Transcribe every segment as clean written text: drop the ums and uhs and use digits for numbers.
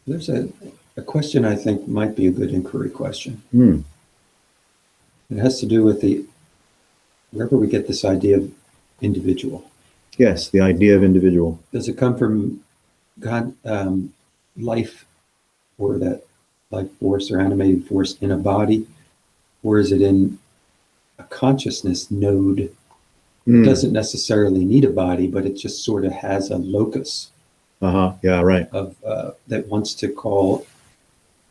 There's a question I think might be a good inquiry question. Hmm. It has to do with wherever we get this idea of individual. Yes, the idea of individual. Does it come from God, life, or that life force or animating force in a body, or is it in a consciousness node? Hmm. It doesn't necessarily need a body, but it just sort of has a locus Uh-huh. Yeah, right. of that wants to call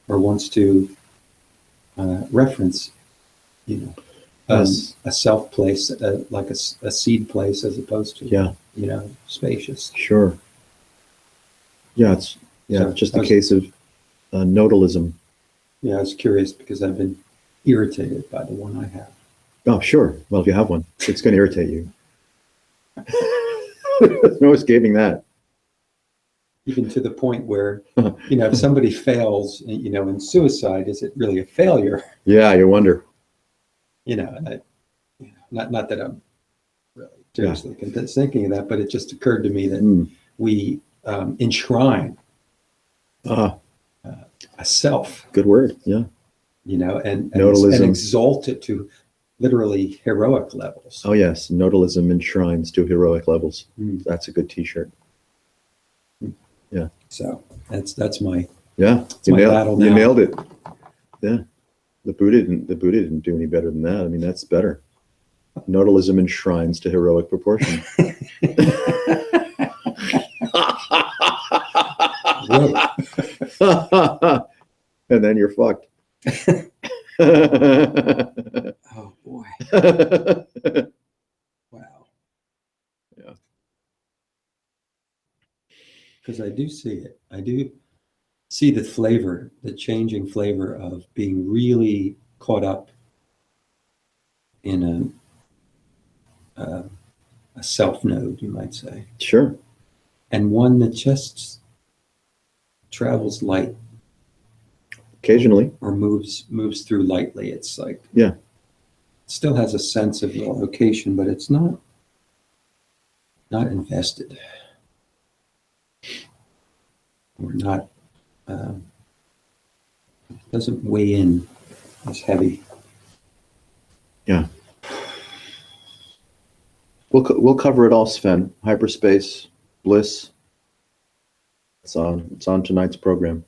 or wants to reference, you know, Yes. a self place, like a seed place, as opposed to, Yeah, spacious. sure. Yeah, So it's just I a was, case of nodalism. yeah, I was curious because I've been irritated by the one I have. Oh, sure. Well, if you have one, it's going to irritate you. There's no escaping that. Even to the point where, if somebody fails, in suicide, is it really a failure? Yeah, you wonder. And not that I'm really Yeah. seriously thinking of that, but it just occurred to me that Hmm. we enshrine Ah, a self, good word. Yeah. and Nodalism. exalt it to literally heroic levels. Oh, yes. Nodalism enshrines to heroic levels. Mm. That's a good T-shirt. Yeah. So that's my Yeah. my battle You now. nailed it. Yeah. The Buddha didn't do any better than that. I mean, that's better. Nodalism enshrines to heroic proportion. Whoa. And then you're fucked. Oh boy. Wow. Yeah. Because I do see it. I do see the flavor, the changing flavor of being really caught up in a self node, you might say, Sure. and one that just travels light Occasionally. or moves through lightly. It's like, Yeah. it still has a sense of location, but it's not invested, or not doesn't weigh in as heavy. Yeah. We'll cover it all, Sven. Hyperspace, bliss. It's on tonight's program.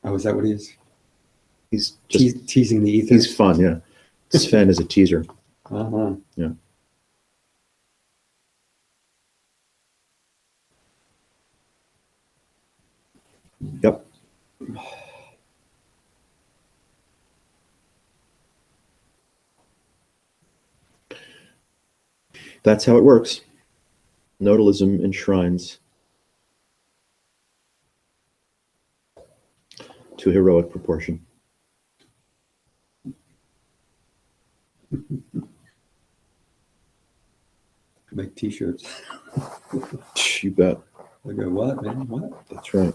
Oh, is that what he is? He's just Teasing the ether. he's fun, yeah. Sven is a teaser. Uh-huh. Yeah. Yep. That's how it works. Nodalism enshrines to heroic proportion. Make t-shirts. You bet. I go, what, man? What? That's right.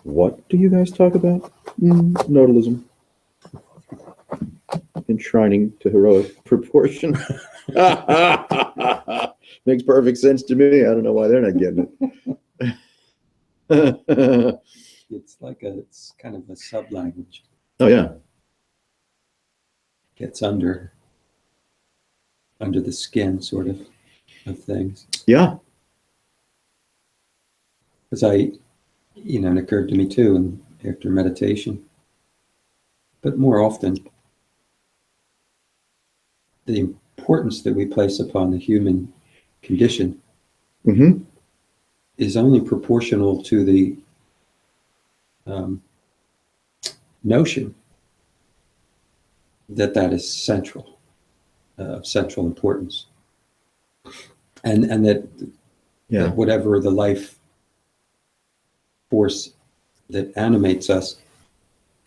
What do you guys talk about? Nodalism. Enshrining to heroic proportion. Makes perfect sense to me. I don't know why they're not getting it. It's kind of a sub-language. Oh, yeah. Gets under the skin, sort of things. Yeah. Because it occurred to me too, and after meditation, but more often, the importance that we place upon the human condition Mm-hmm. is only proportional to the notion that is central, central importance, and that, Yeah. that whatever the life force that animates us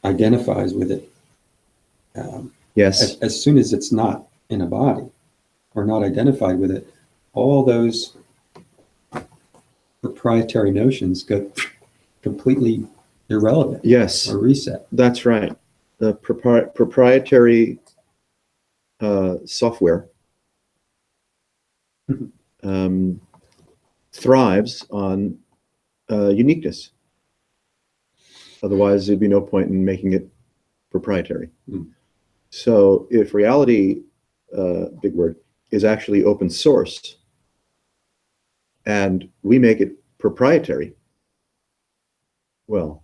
identifies with it. Yes. As soon as it's not in a body or not identified with it, all those proprietary notions go completely irrelevant. Yes. Or reset. That's right. The proprietary software thrives on uniqueness. Otherwise, there'd be no point in making it proprietary. Mm. So if reality, big word, is actually open source and we make it proprietary, well,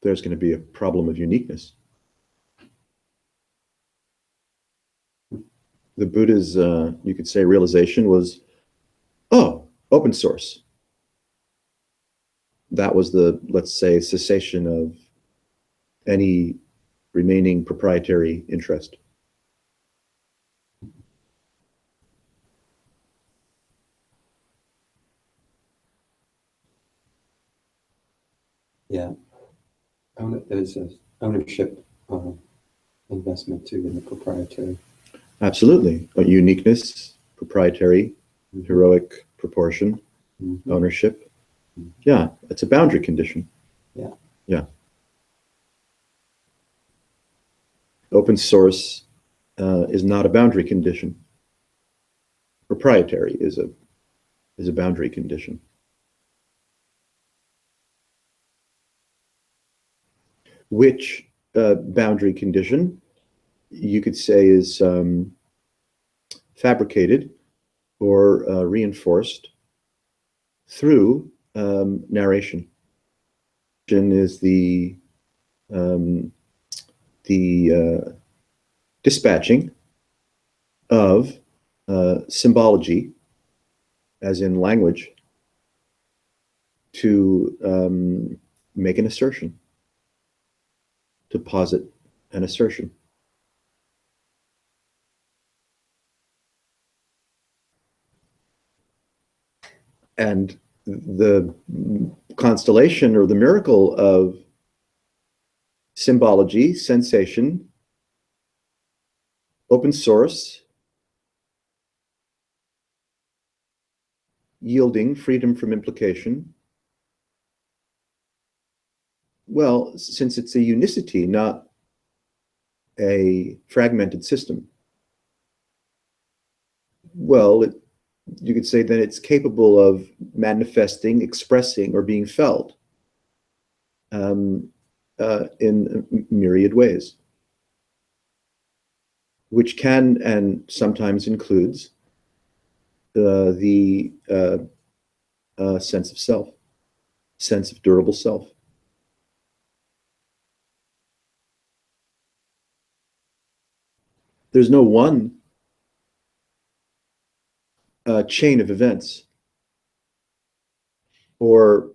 there's going to be a problem of uniqueness. The Buddha's, you could say, realization was, oh, open source. That was the, let's say, cessation of any remaining proprietary interest. Yeah. There's a ownership investment too in the proprietary. Absolutely. Uniqueness, proprietary, heroic proportion, ownership. Yeah, it's a boundary condition. Yeah. Yeah. Open source is not a boundary condition. Proprietary is a boundary condition. Which boundary condition you could say is fabricated or reinforced through narration. Is the dispatching of symbology, as in language, to make an assertion, to posit an assertion. And the constellation or the miracle of symbology, sensation, open source, yielding freedom from implication. Well, since it's a unicity, not a fragmented system, well, you could say that it's capable of manifesting, expressing, or being felt in myriad ways, which can and sometimes includes the sense of self, sense of durable self. There's no one chain of events or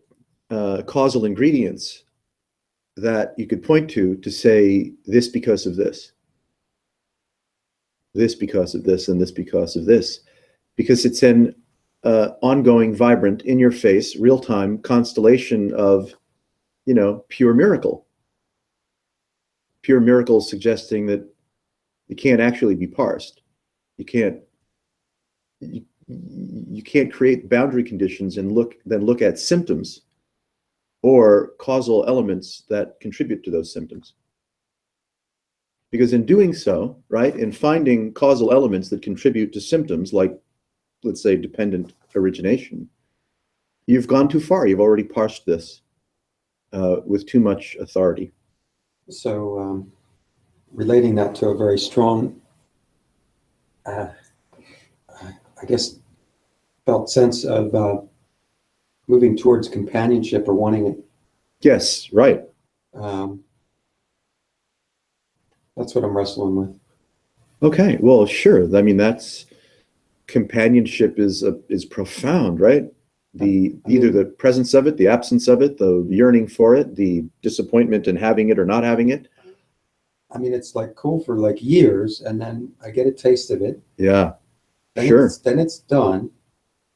causal ingredients that you could point to say this because of this, this because of this, and this because of this, because it's an ongoing, vibrant, in-your-face, real-time constellation of, pure miracle. Pure miracle suggesting that it can't actually be parsed. You can't create boundary conditions and then look at symptoms or causal elements that contribute to those symptoms. Because in doing so, right, in finding causal elements that contribute to symptoms like, let's say, dependent origination, you've gone too far. You've already parsed this with too much authority. So relating that to a very strong, I guess, felt sense of moving towards companionship or wanting it. Yes, right. That's what I'm wrestling with. Okay, well, sure. I mean, that's companionship is profound, right? Either the presence of it, the absence of it, the yearning for it, the disappointment in having it or not having it. I mean, it's like cool for like years, and then I get a taste of it. Yeah, then sure. Then it's done.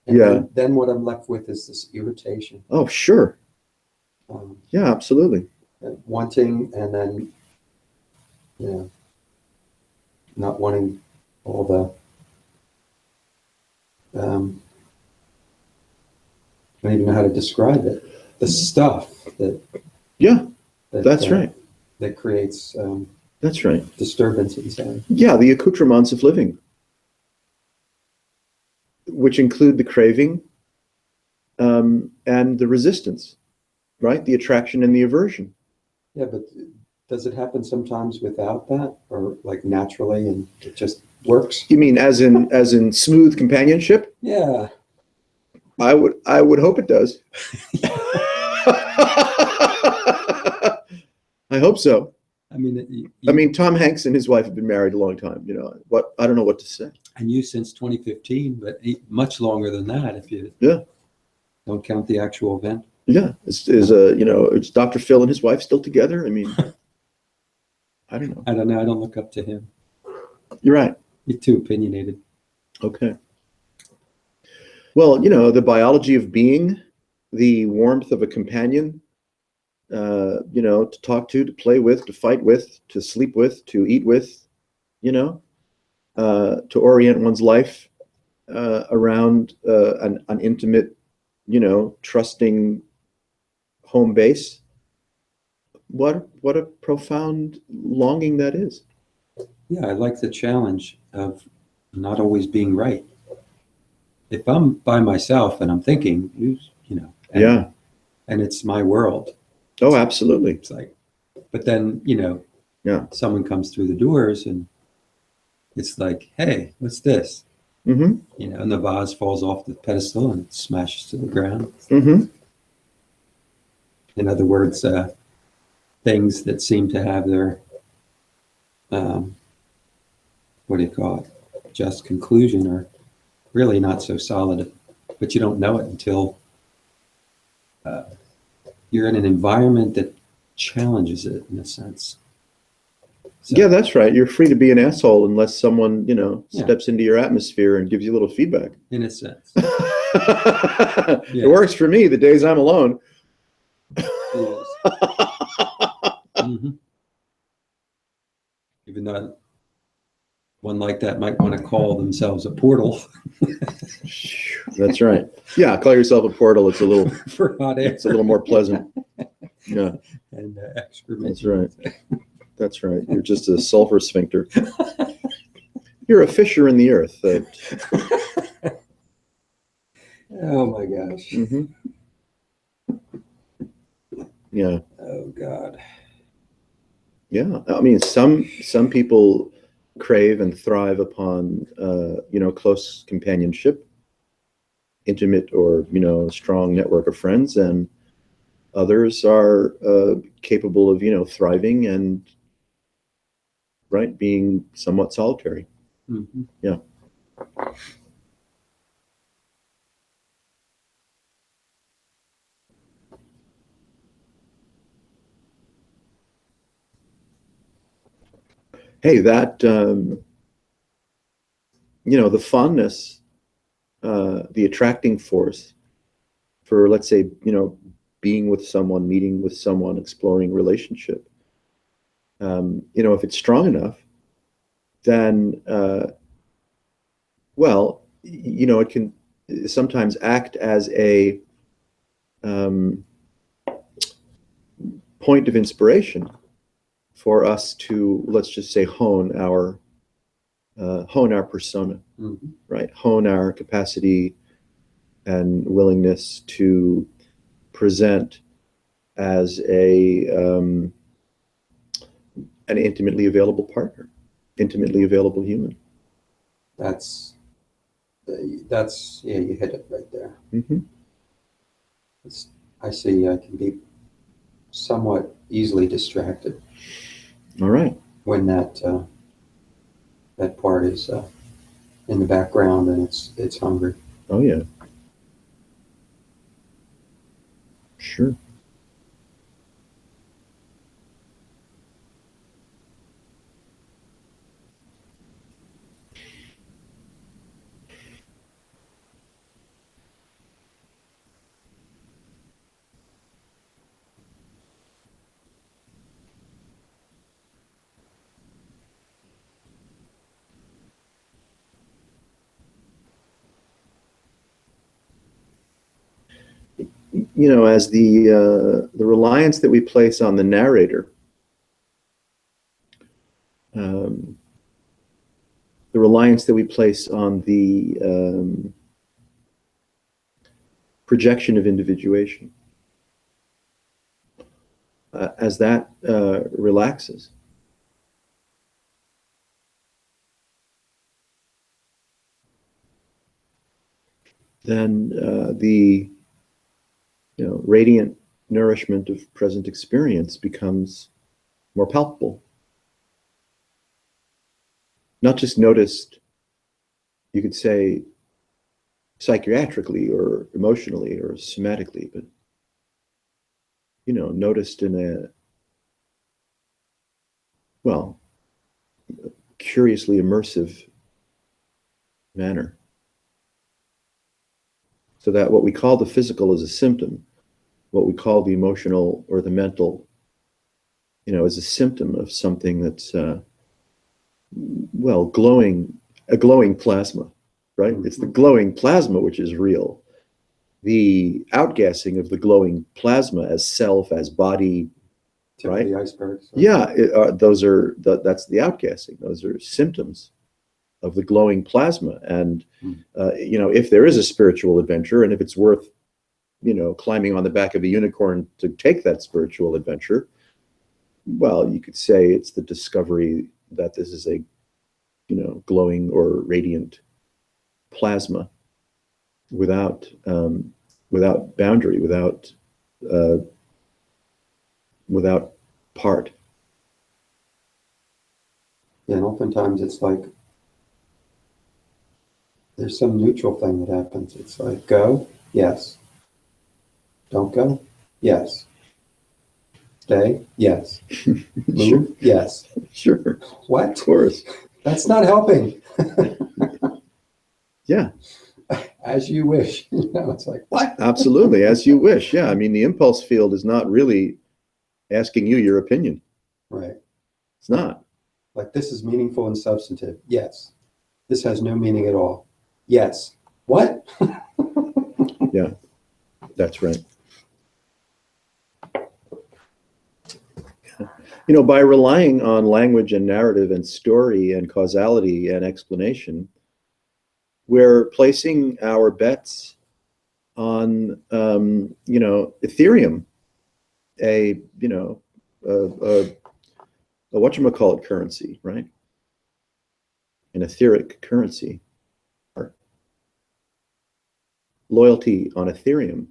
And yeah. Then what I'm left with is this irritation. Oh, sure. Yeah, absolutely. Wanting, and then, not wanting all the, I don't even know how to describe it. The stuff that. Yeah, that's right. That creates. That's right. Disturbance inside. Yeah, the accoutrements of living, which include the craving, and the resistance, right? The attraction and the aversion. Yeah, but does it happen sometimes without that, or like naturally, and it just works? You mean as in smooth companionship? Yeah. I would hope it does. I hope so. I mean, I mean, Tom Hanks and his wife have been married a long time. You know what? I don't know what to say. and you since 2015, but much longer than that if you Yeah. don't count the actual event. Yeah, is Dr. Phil and his wife still together? I mean, I don't know. I don't know. I don't look up to him. You're right. He's too opinionated. Okay. Well, the biology of being, the warmth of a companion, to talk to play with, to fight with, to sleep with, to eat with, to orient one's life around an intimate, trusting home base. What a profound longing that is. Yeah, I like the challenge of not always being right. If I'm by myself and I'm thinking, and, Yeah. and it's my world, Oh, absolutely. it's like, but then, Yeah. someone comes through the doors and it's like, hey, what's this? Mm-hmm. And the vase falls off the pedestal and smashes to the ground. Mm-hmm. In other words, things that seem to have their, what do you call it? Just conclusion are really not so solid, but you don't know it until you're in an environment that challenges it in a sense. So, Yeah, that's right. You're free to be an asshole unless someone, Yeah. steps into your atmosphere and gives you a little feedback. in a sense. It works for me the days I'm alone. Yes. Mhm. Even though one like that might want to call themselves a portal That's right. Yeah, call yourself a portal. It's a little for hot air it's a little more pleasant. Yeah, and excrement. that's right. That's right. You're just a sulfur sphincter. You're a fissure in the earth. Oh my gosh. Mhm. Yeah. Oh God. Yeah. I mean, some people crave and thrive upon close companionship, intimate or strong network of friends, and others are capable of thriving and being somewhat solitary. Mhm. Yeah. Hey, that the fondness, the attracting force for, let's say, being with someone, meeting with someone, exploring relationship. If it's strong enough, then it can sometimes act as a point of inspiration for us to, let's just say, hone our persona, Mhm. right? Hone our capacity and willingness to present as an intimately available partner, intimately available human. That's yeah, you hit it right there. Mm-hmm. I see. I can be somewhat easily distracted All right. when that part is in the background and it's hungry. Oh yeah. Sure. As the reliance that we place on the narrator, um, the reliance that we place on the projection of individuation. As that relaxes, then the radiant nourishment of present experience becomes more palpable. Not just noticed, you could say, psychiatrically or emotionally or somatically, but noticed in a, well, curiously immersive manner. So that what we call the physical is a symptom, what we call the emotional or the mental, is a symptom of something that's, well, a glowing plasma, right? It's the glowing plasma which is real. The outgassing of the glowing plasma as self, as body, Tip right? of the iceberg. So. Yeah, that's the outgassing. Those are symptoms of the glowing plasma. And if there is a spiritual adventure, and if it's worth climbing on the back of a unicorn to take that spiritual adventure, well, you could say it's the discovery that this is a glowing or radiant plasma without boundary, without part. Yeah, and oftentimes it's like there's some neutral thing that happens. It's like, go, yes. Don't go, yes. Stay, yes. Move, Sure. yes. Sure. What? Of course. That's not helping. Yeah. As you wish. It's like, what? Absolutely, as you wish. Yeah, I mean, the impulse field is not really asking you your opinion. Right. It's not. Like, this is meaningful and substantive. Yes. This has no meaning at all. Yes. What? Yeah, that's right. By relying on language and narrative and story and causality and explanation, we're placing our bets on, Ethereum, a whatchamacallit currency, right? An etheric currency. Loyalty on Ethereum.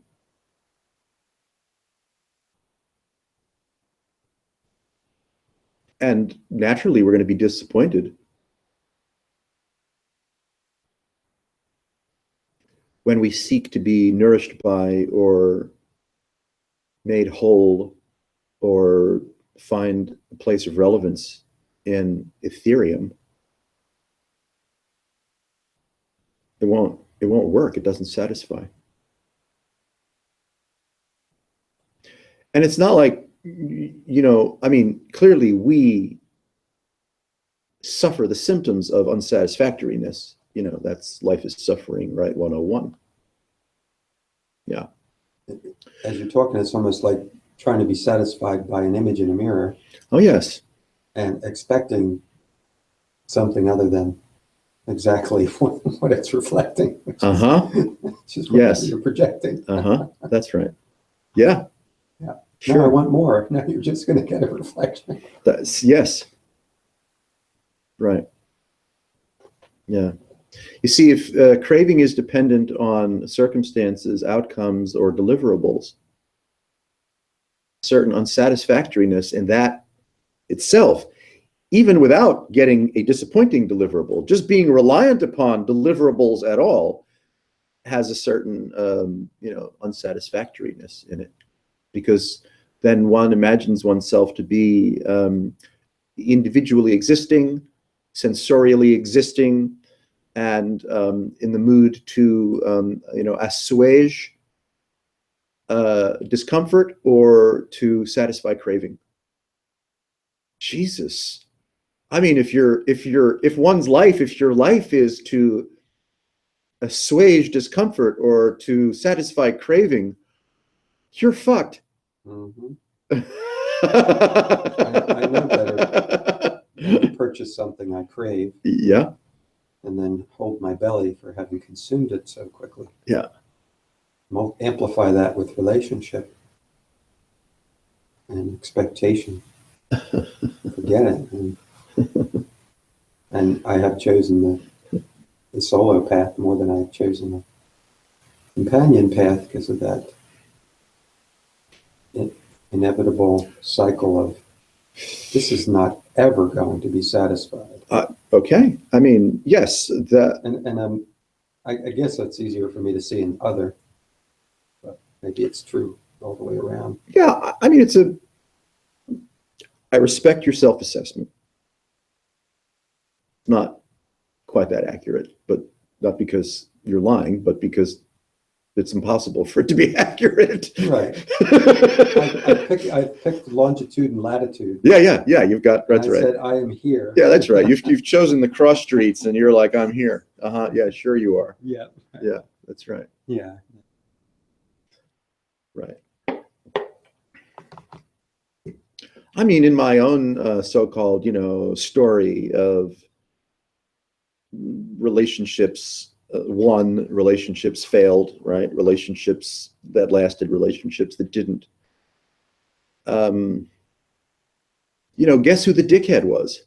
And naturally, we're going to be disappointed when we seek to be nourished by or made whole or find a place of relevance in Ethereum. It won't work. It doesn't satisfy. And it's not like, I mean, clearly we suffer the symptoms of unsatisfactoriness. That's life is suffering, right? 101. Yeah. As you're talking, it's almost like trying to be satisfied by an image in a mirror. Oh, yes. And expecting something other than exactly what it's reflecting. It's just what you're projecting. That's right. Yeah. Yeah. Sure. No, I want more. No, you're just going to get a reflection. Yes. Right. Yeah. You see, if craving is dependent on circumstances, outcomes, or deliverables, certain unsatisfactoriness in that itself, even without getting a disappointing deliverable, just being reliant upon deliverables at all, has a certain, unsatisfactoriness in it, because then one imagines oneself to be individually existing, sensorially existing, and in the mood to, assuage discomfort or to satisfy craving. Jesus. I mean, if your life is to assuage discomfort or to satisfy craving, you're fucked. Mm-hmm. I know better than to purchase something I crave. Yeah. And then hold my belly for having consumed it so quickly. Yeah. amplify that with relationship and expectation. Forget it. And I have chosen the solo path more than I've chosen the companion path because of that inevitable cycle of this is not ever going to be satisfied. Okay. I mean, yes, that. And I guess it's easier for me to see in other, but maybe it's true all the way around. Yeah, I mean, I respect your self-assessment. Not quite that accurate, but not because you're lying, but because it's impossible for it to be accurate. Right. I picked longitude and latitude. Yeah. You've got, that's I right. said, I am here. Yeah, that's right. You've chosen the cross streets and you're like, I'm here. Yeah, sure you are. Yeah. Yeah, that's right. Yeah. Right. I mean, in my own so-called, story of relationships, relationships failed, right? Relationships that lasted, relationships that didn't. Guess who the dickhead was?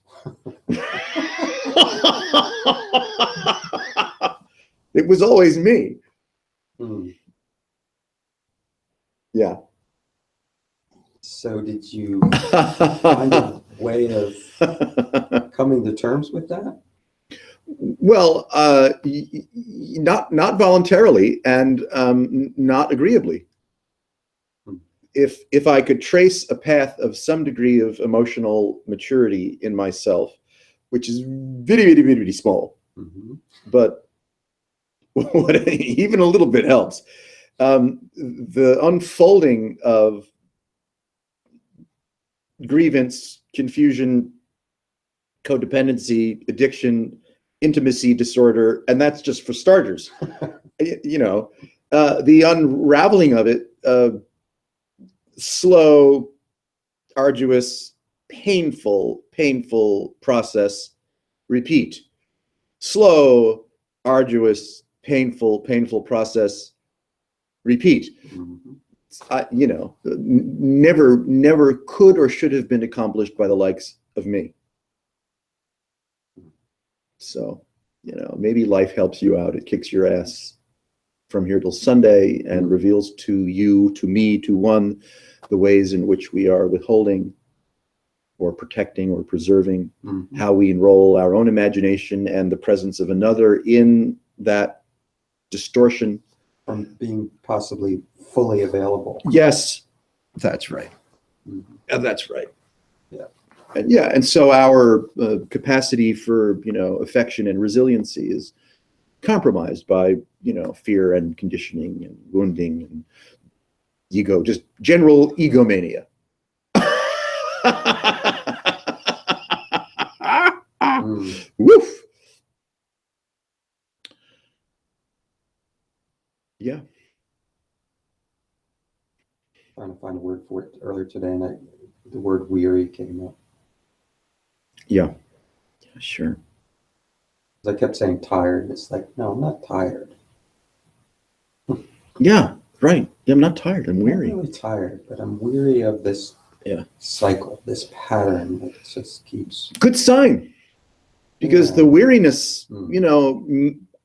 It was always me. Yeah. So did you find a way of coming to terms with that? Well, not voluntarily and not agreeably. If I could trace a path of some degree of emotional maturity in myself, which is very small, but even a little bit helps. The unfolding of grievance, confusion, codependency, addiction, intimacy disorder, and that's just for starters. The unraveling of it, slow, arduous, painful process, repeat. Slow, arduous, painful process, repeat. Never could or should have been accomplished by the likes of me. So, maybe life helps you out. It kicks your ass from here till Sunday and reveals to you, to me, to one, the ways in which we are withholding or protecting or preserving, how we enroll our own imagination and the presence of another in that distortion. From being possibly fully available. Yes, that's right. That's right. Yeah. And so our capacity for, affection and resiliency is compromised by, fear and conditioning and wounding and ego, just general egomania. Woof. Yeah. Trying to find a word for it earlier today, and the word weary came up. Yeah, sure. I kept saying tired. It's like, no, I'm not tired. Yeah, right. Yeah, I'm not tired. I'm weary. I'm not really tired, but I'm weary of this cycle, this pattern that just keeps. Good sign. Because the weariness,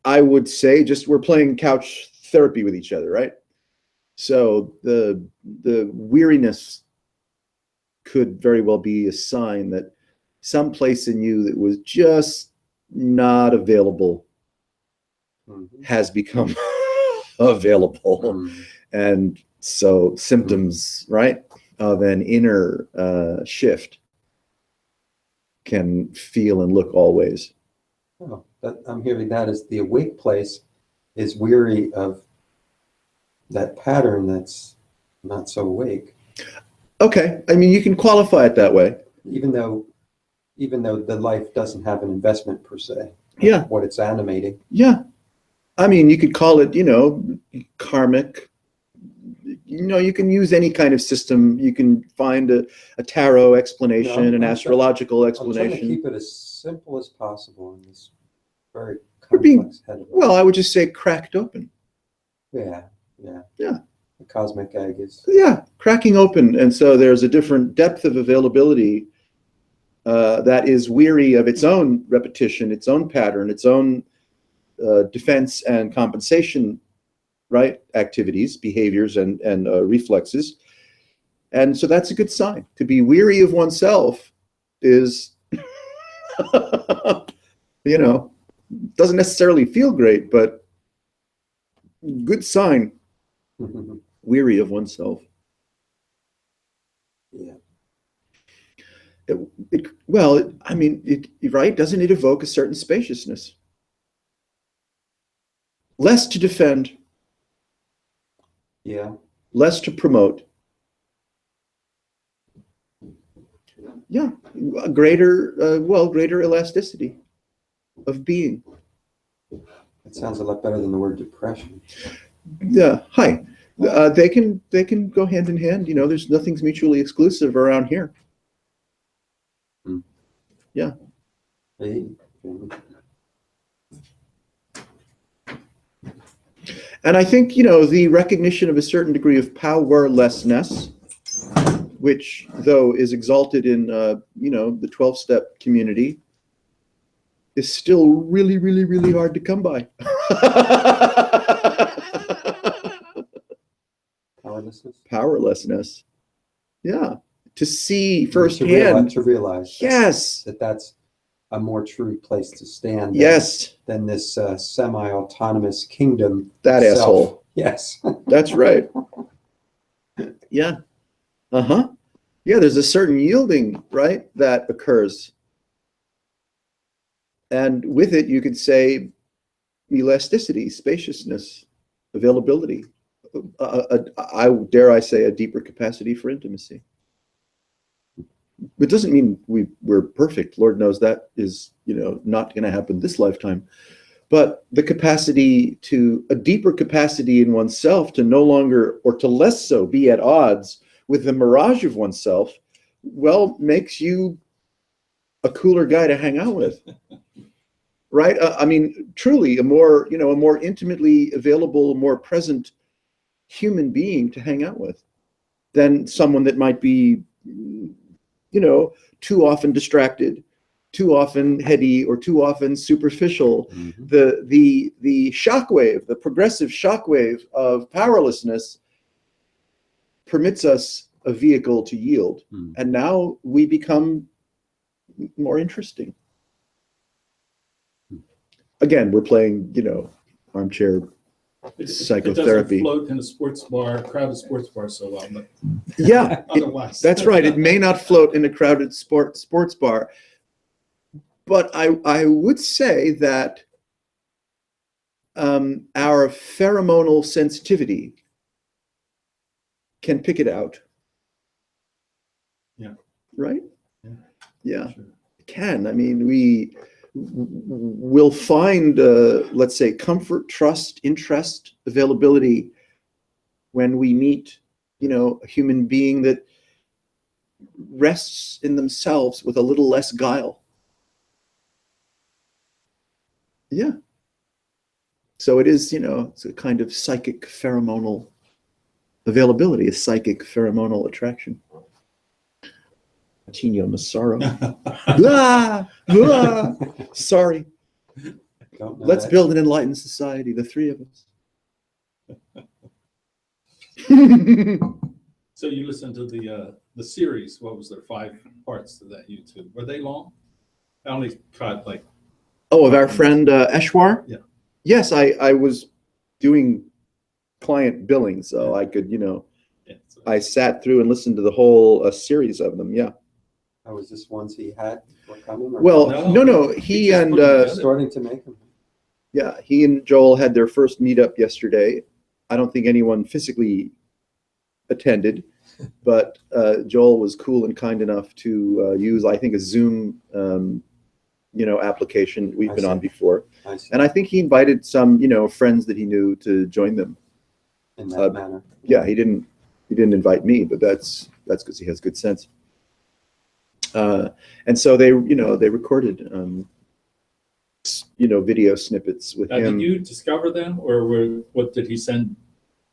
I would say, just we're playing couch therapy with each other, right? So the weariness could very well be a sign that some place in you that was just not available has become available. And so symptoms, right, of an inner shift can feel and look always. Oh, but I'm hearing that as the awake place is weary of that pattern that's not so awake. Okay, I mean, you can qualify it that way. Even though the life doesn't have an investment per se. Yeah. What it's animating. Yeah. I mean, you could call it, karmic. You can use any kind of system. You can find a tarot explanation, an astrological explanation. I'm trying to keep it as simple as possible in this very complex head. Well, I would just say cracked open. Yeah. Yeah. Yeah. The cosmic egg is. Yeah, cracking open. And so there's a different depth of availability that is weary of its own repetition, its own pattern, its own defense and compensation, right? Activities, behaviors, and reflexes. And so that's a good sign. To be weary of oneself is, you know, doesn't necessarily feel great, but good sign. Weary of oneself. Yeah. Right? Doesn't it evoke a certain spaciousness? Less to defend, Yeah. less to promote. Yeah, greater elasticity of being. It sounds a lot better than the word depression. Yeah, hi. They can go hand in hand. There's nothing's mutually exclusive around here. Yeah. Hey. And I think, the recognition of a certain degree of powerlessness, which though is exalted in, the 12-step community, is still really, really, really hard to come by. Powerlessness. Yeah. To see firsthand. To realize. Yes. That's a more true place to stand. Yes. Than this semi-autonomous kingdom. That itself. Asshole. Yes. That's right. Yeah. Uh-huh. Yeah, there's a certain yielding, right, that occurs. And with it, you could say elasticity, spaciousness, availability. I dare say a deeper capacity for intimacy. It doesn't mean we're perfect. Lord knows that is, not going to happen this lifetime. But the capacity a deeper capacity in oneself to no longer, or to less so, be at odds with the mirage of oneself, well, makes you a cooler guy to hang out with. Right? Truly a more intimately available, more present human being to hang out with than someone that might be, too often distracted, too often heady, or too often superficial. Mm-hmm. The shockwave, the progressive shockwave of powerlessness permits us a vehicle to yield. Mm-hmm. And now we become more interesting. Again, we're playing, armchair psychotherapy. It doesn't float in a sports bar, crowded sports bar so well. But yeah, otherwise. That's right. It may not float in a crowded sports bar. But I would say that our pheromonal sensitivity can pick it out. Yeah. Right? Yeah. Sure. It can. We will find, let's say, comfort, trust, interest, availability when we meet, a human being that rests in themselves with a little less guile. Yeah. So it is, it's a kind of psychic pheromonal availability, a psychic pheromonal attraction. Tino Massaro. Blah, blah. Sorry. Let's build an enlightened society, the three of us. So you listened to the series. What was there? 5 parts to that YouTube. Were they long? I only caught like. Oh, of our friend Eshwar? Yeah. Yes, I was doing client billing, so I could, I sat through and listened to the whole series of them. Yeah. Oh, was this ones he had before coming? Well, no. He and starting to make them. Yeah, he and Joel had their first meetup yesterday. I don't think anyone physically attended, but Joel was cool and kind enough to use, I think, a Zoom, application we've been on before. And I think he invited some, friends that he knew to join them. In that manner. Yeah, he didn't invite me, but that's because he has good sense. And so they recorded, video snippets with him. Did you discover them, or what did he send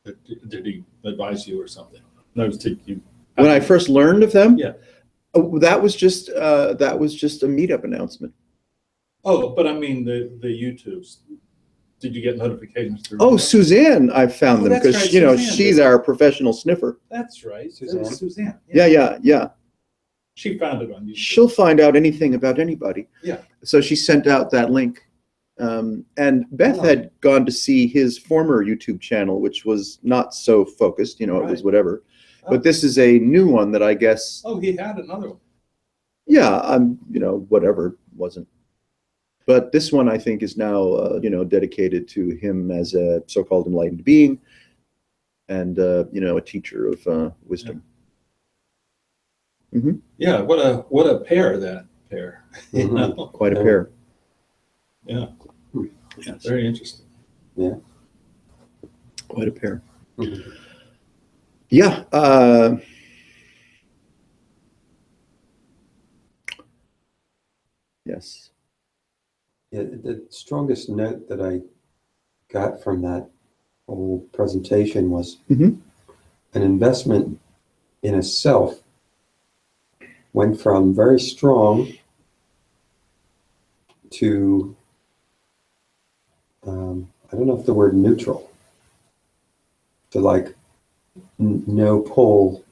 Did he advise you or something? No, you. When I first learned of them, Yeah. that was just a meetup announcement. Oh, but I mean the YouTubes. Did you get notifications through? Oh, them? Suzanne, I found Oh, them that's because right, you know Suzanne she's did. our professional sniffer. That's right. That Suzanne. was Suzanne. Yeah. She found it on YouTube. She'll find out anything about anybody. Yeah. So she sent out that link. And Beth Oh. had gone to see his former YouTube channel, which was not so focused, you know, it was Right. whatever. Oh. But this is a new one that I guess, Oh, he had another one. yeah, you know, whatever, wasn't. But this one I think is now, you know, dedicated to him as a so-called enlightened being and, you know, a teacher of wisdom. Yeah. What a pair that pair. You Mhm. know? Quite a Yeah. pair. Yeah. Yes. Very interesting. Quite a pair. Mhm. Yeah. Yes. Yeah, the strongest note that I got from that whole presentation was Mhm. an investment in a self went from very strong to, I don't know if the word neutral, to like no pull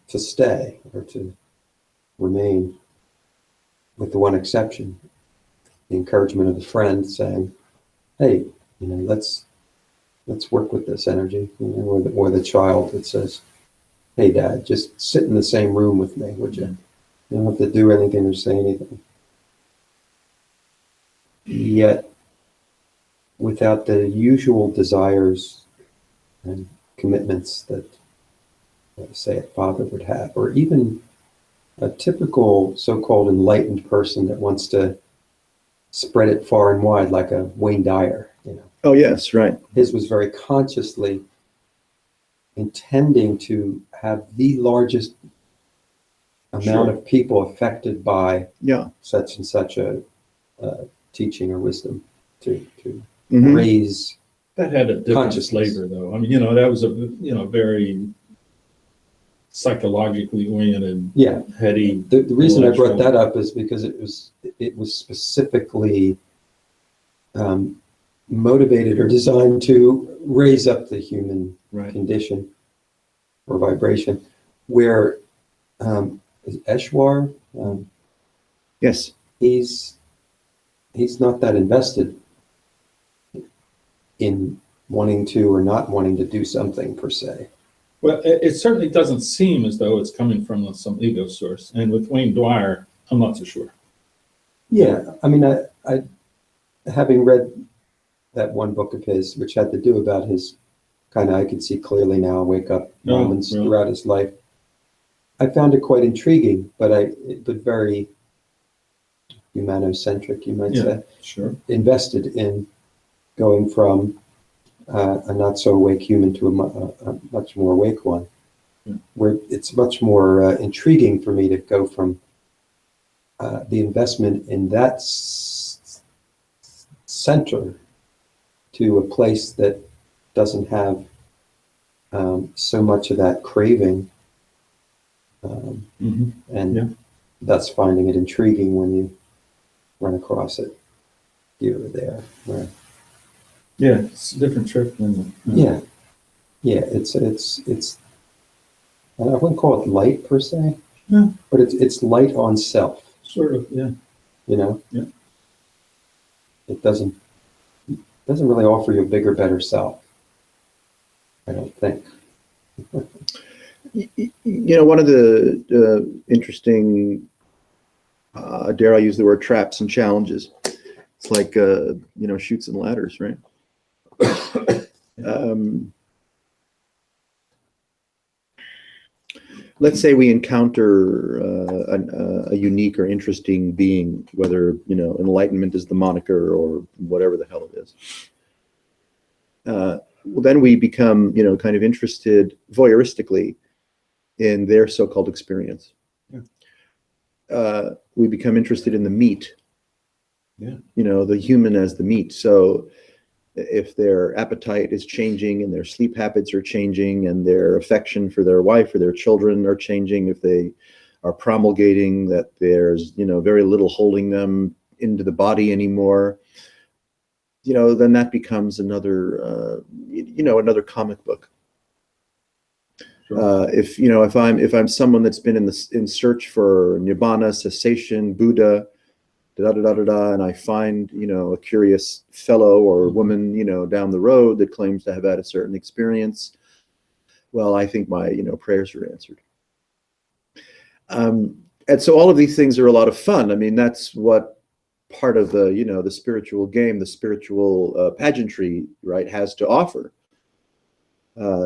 to stay or to remain, with the one exception, the encouragement of the friend saying, hey, you know, let's work with this energy, you know, or the child that says, hey, Dad, just sit in the same room with me, would you? You don't have to do anything or say anything. Yet, without the usual desires and commitments that, say, a father would have, or even a typical so-called enlightened person that wants to spread it far and wide, like a Wayne Dyer, you know. Oh, yes, right. His was very consciously intending to have the largest amount Sure. of people affected by Yeah. such and such a teaching or wisdom to Mhm. raise. That had a different Consciousness. flavor, though. I mean, you know, that was a very psychologically oriented, Yeah, heady. the reason I brought intellectual. that up is because it was specifically motivated or designed to raise up the human Right. condition or vibration, where is Eshwar, Yes. he's not that invested in wanting to or not wanting to do something per se. Well, it certainly doesn't seem as though it's coming from some ego source. And with Wayne Dwyer, I'm not so sure. Yeah, I mean, I having read that one book of his, which had to do about his kind of, I can see clearly now, wake up Oh, moments really? throughout his life. I found it quite intriguing, but very humanocentric, you might Yeah. say, Sure. invested in going from a not so awake human to a much more awake one. Yeah. Where it's much more intriguing for me to go from the investment in that center to a place that doesn't have so much of that craving, Hmm. and Yeah. thus finding it intriguing when you run across it here or there. Where, Yeah, it's a different trip than. yeah, it's and I wouldn't call it light per se, Yeah. but it's light on self. Sort of. Yeah. You know, Yeah. it doesn't really offer you a bigger, better self. I don't think. You know, one of the interesting, dare I use the word, traps and challenges. It's like, you know, chutes and ladders, right? Let's say we encounter a unique or interesting being, whether, you know, enlightenment is the moniker or whatever the hell it is. Well, then we become, you know, kind of interested voyeuristically in their so-called experience. We become interested in the meat. Yeah. You know, the human as the meat. So if their appetite is changing and their sleep habits are changing and their affection for their wife or their children are changing, if they are promulgating that there's, very little holding them into the body anymore, then that becomes another, another comic book. Sure. If I'm someone that's been in search for Nibbana, cessation, Buddha, and I find, a curious fellow or woman, down the road that claims to have had a certain experience, well, I think my, prayers are answered. And so all of these things are a lot of fun. I mean, that's what part of the, the spiritual game, the spiritual pageantry, right, has to offer,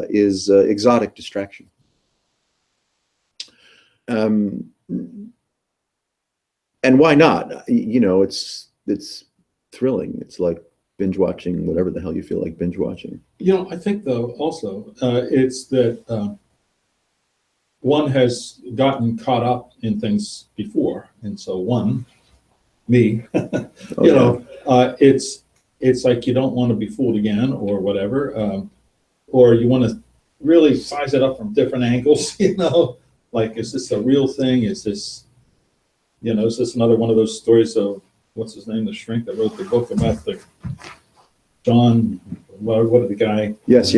is exotic distraction. And why not? It's thrilling. It's like binge watching whatever the hell you feel like binge watching. I think though also it's that one has gotten caught up in things before, and so me, it's like you don't want to be fooled again or whatever, or you want to really size it up from different angles. Like, is this a real thing? Is this another one of those stories of, what's his name, the shrink that wrote the book about the John, what did the guy? Yes.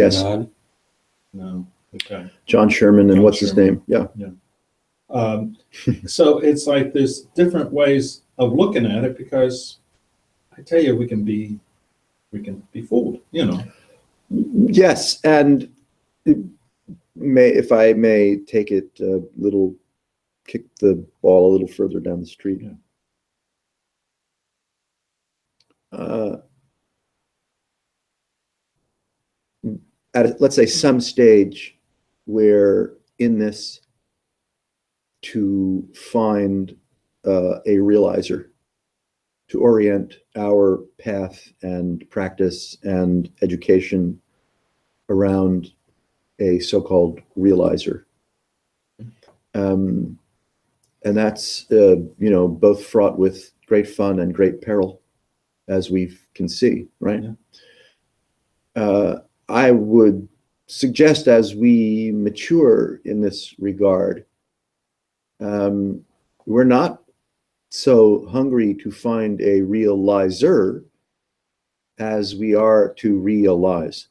No, okay. John Sherman and John what's Sherman. his name? Yeah. So it's like there's different ways of looking at it, because I tell you, we can be fooled, Yes, and if I may take it a little, kick the ball a little further down the street. Yeah. At, let's say, some stage where in this, to find a realizer, to orient our path and practice and education around a so-called realizer. And that's, both fraught with great fun and great peril, as we can see, right? Yeah. I would suggest, as we mature in this regard, we're not so hungry to find a realizer as we are to realize.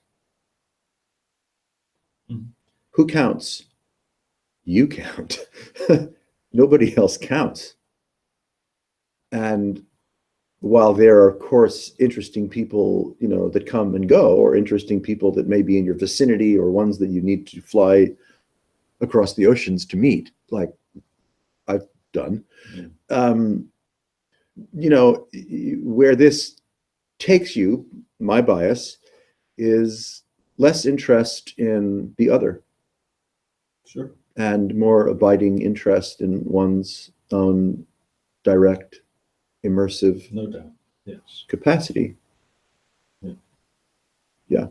Mm-hmm. Who counts? You count. Nobody else counts. And while there are, of course, interesting people, that come and go, or interesting people that may be in your vicinity, or ones that you need to fly across the oceans to meet, like I've done, where this takes you, my bias, is less interest in the other. Sure. And more abiding interest in one's own direct, immersive, No doubt. Yes. capacity. Yeah.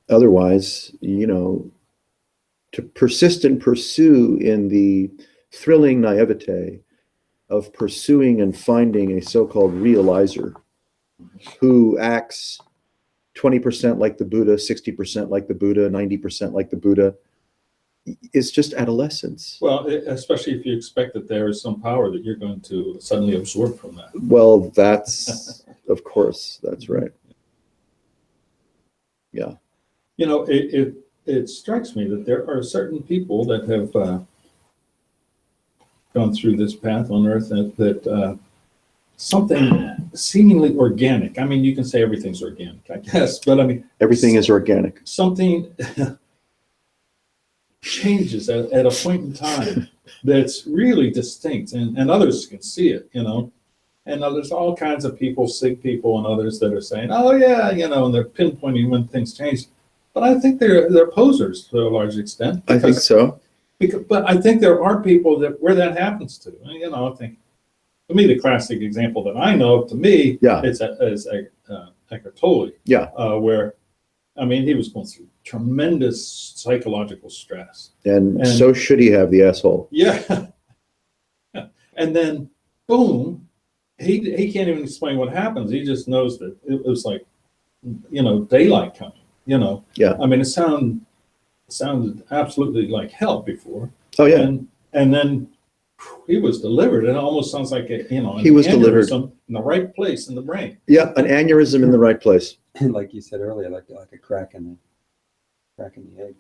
Otherwise, to persist and pursue in the thrilling naivete of pursuing and finding a so-called realizer who acts 20% like the Buddha, 60% like the Buddha, 90% like the Buddha, is just adolescence. Well, especially if you expect that there is some power that you're going to suddenly absorb from that. Well, that's, of course, that's right. Yeah. It strikes me that there are certain people that have gone through this path on Earth that something seemingly organic. I mean, you can say everything's organic, I guess, but I mean, Everything is organic. something changes at a point in time that's really distinct, and others can see it, and there's all kinds of people, SIG people and others, that are saying, oh yeah, and they're pinpointing when things change. But I think they're posers to a large extent. I think so. But I think there are people where that happens to. I think, to me, the classic example that I know of, it's Eckhart Tolle. Yeah. Where, I mean, he was going through tremendous psychological stress. And so should he have, the asshole. Yeah. And then, boom, he can't even explain what happens. He just knows that it was like, daylight coming, Yeah. I mean, it sounded absolutely like hell before. Oh yeah. And then he was delivered. It almost sounds like He was delivered in the right place in the brain. Yeah, an aneurysm in the right place. And like you said earlier, like a crack in the egg,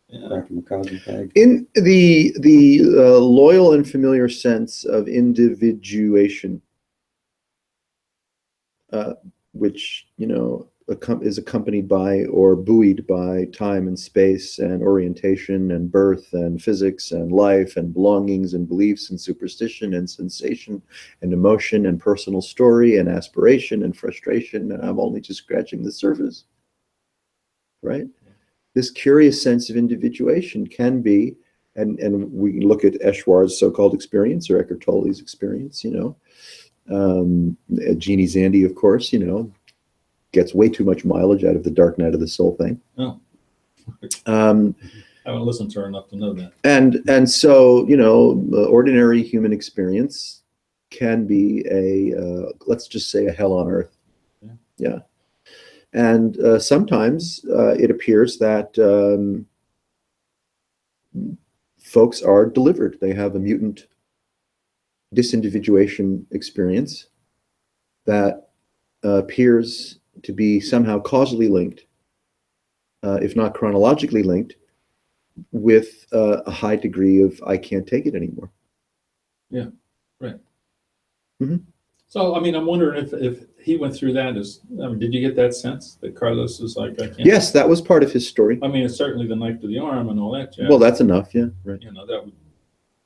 Yeah. crack in the cosmic egg. In the loyal and familiar sense of individuation, which is accompanied by or buoyed by time and space and orientation and birth and physics and life and belongings and beliefs and superstition and sensation and emotion and personal story and aspiration and frustration, and I'm only just scratching the surface, right? This curious sense of individuation can be, and we look at Eshwar's so-called experience or Eckhart Tolle's experience, Jeannie Zandi, of course, gets way too much mileage out of the Dark Night of the Soul thing. Oh. Um, I haven't listened to her enough to know that. and so, the ordinary human experience can be let's just say a hell on earth. Yeah. And sometimes it appears that folks are delivered. They have a mutant disindividuation experience that appears to be somehow causally linked, if not chronologically linked, with a high degree of I can't take it anymore. Yeah, right. Mm-hmm. So, I mean, I'm wondering if he went through that did you get that sense that Carlos is like, I can't? Yes, that was part of his story. I mean, it's certainly the knife to the arm and all that jazz. Well, that's enough, yeah, right. That would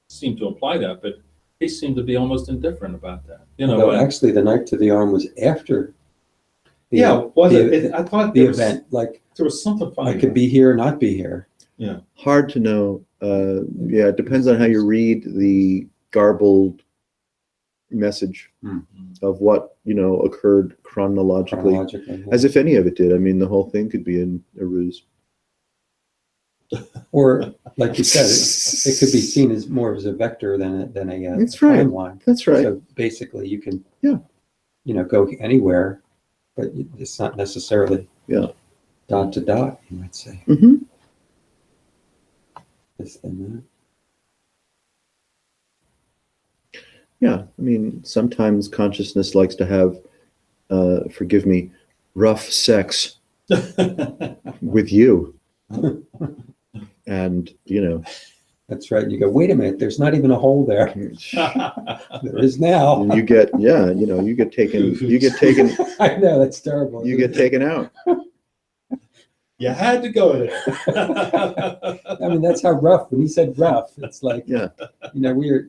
seem to imply that, but he seemed to be almost indifferent about that. Though actually, the knife to the arm was after. I thought the event, like there was something funny. I could be here or not be here. Yeah. Hard to know. Yeah, it depends on how you read the garbled message of what occurred chronologically, Yeah. as if any of it did. I mean, the whole thing could be a ruse. Or, like you said, it could be seen as more as a vector than a That's right. timeline. That's right. So basically, you can Yeah. go anywhere, but it's not necessarily dot to dot. You might say Mm-hmm. this and that. Yeah, I mean, sometimes consciousness likes to have, forgive me, rough sex with you. And, That's right. You go, wait a minute, there's not even a hole there. There is now. and you get taken, I know, that's terrible. you get taken out. You had to go there. I mean, that's how rough, when he said rough, it's like, Yeah. we're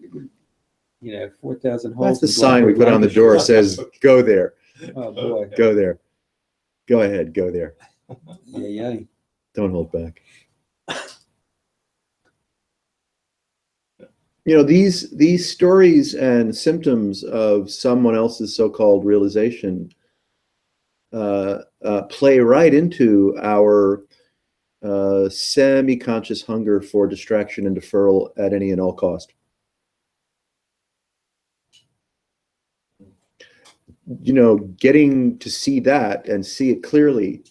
4,000 holes. That's the in sign we Blackbird put on the Language. door. It says, go there, Oh, boy. go there. Go ahead, go there. Yeah. Don't hold back. These stories and symptoms of someone else's so-called realization play right into our semi-conscious hunger for distraction and deferral at any and all cost. Getting to see that and see it clearly,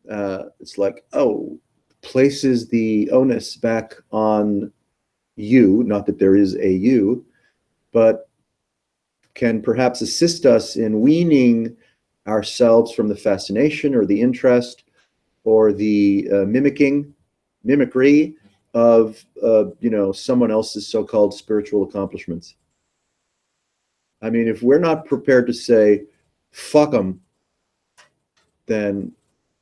it's like, places the onus back on you, not that there is a you, but can perhaps assist us in weaning ourselves from the fascination or the interest or the mimicry of someone else's so-called spiritual accomplishments. I mean, if we're not prepared to say fuck them, then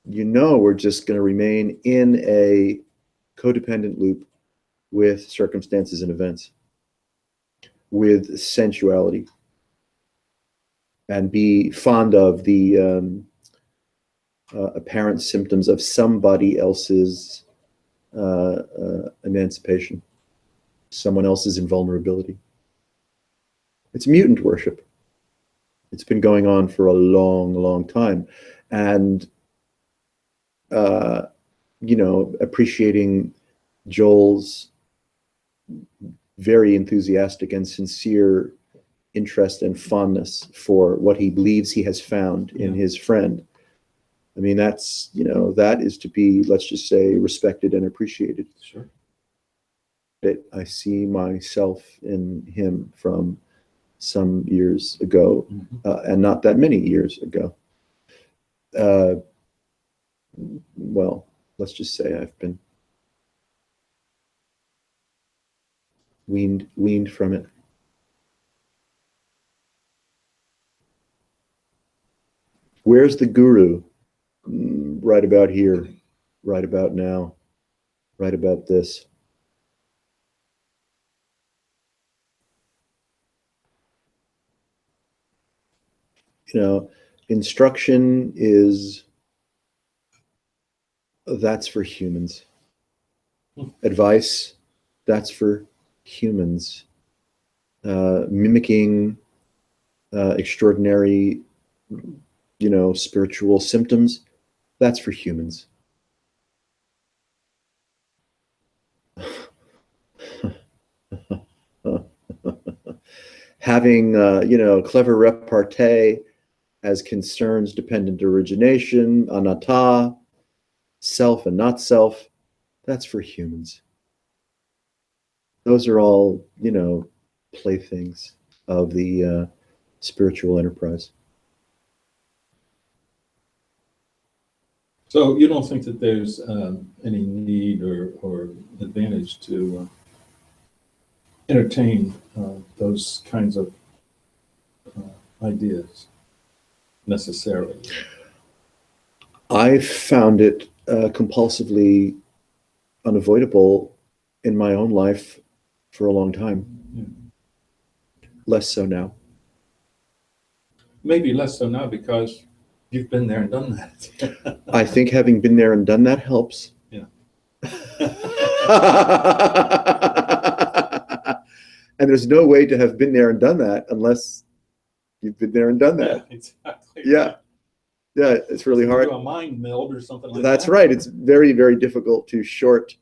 we're just going to remain in a codependent loop with circumstances and events, with sensuality, and be fond of the apparent symptoms of somebody else's emancipation, someone else's invulnerability. It's mutant worship. It's been going on for a long, long time. And, appreciating Joel's very enthusiastic and sincere interest and fondness for what he believes he has found in his friend. I mean, that's, that is to be, let's just say, respected and appreciated. Sure. That I see myself in him from some years ago, and not that many years ago. Well, let's just say I've been weaned from it. Where's the guru? Right about here, right about now, right about this. Instruction that's for humans. Advice, that's for humans. Mimicking extraordinary, spiritual symptoms, that's for humans. Having, clever repartee as concerns dependent origination, anatta, self and not self, that's for humans. Those are all, playthings of the spiritual enterprise. So you don't think that there's any need or advantage to entertain those kinds of ideas necessarily? I found it compulsively unavoidable in my own life for a long time. Less so now. Maybe less so now because you've been there and done that. I think having been there and done that helps. Yeah. And there's no way to have been there and done that unless you've been there and done that. Yeah, exactly. Yeah. Yeah, it's really hard. Do a mind meld or something like that. That's right. It's very, very difficult to shortcut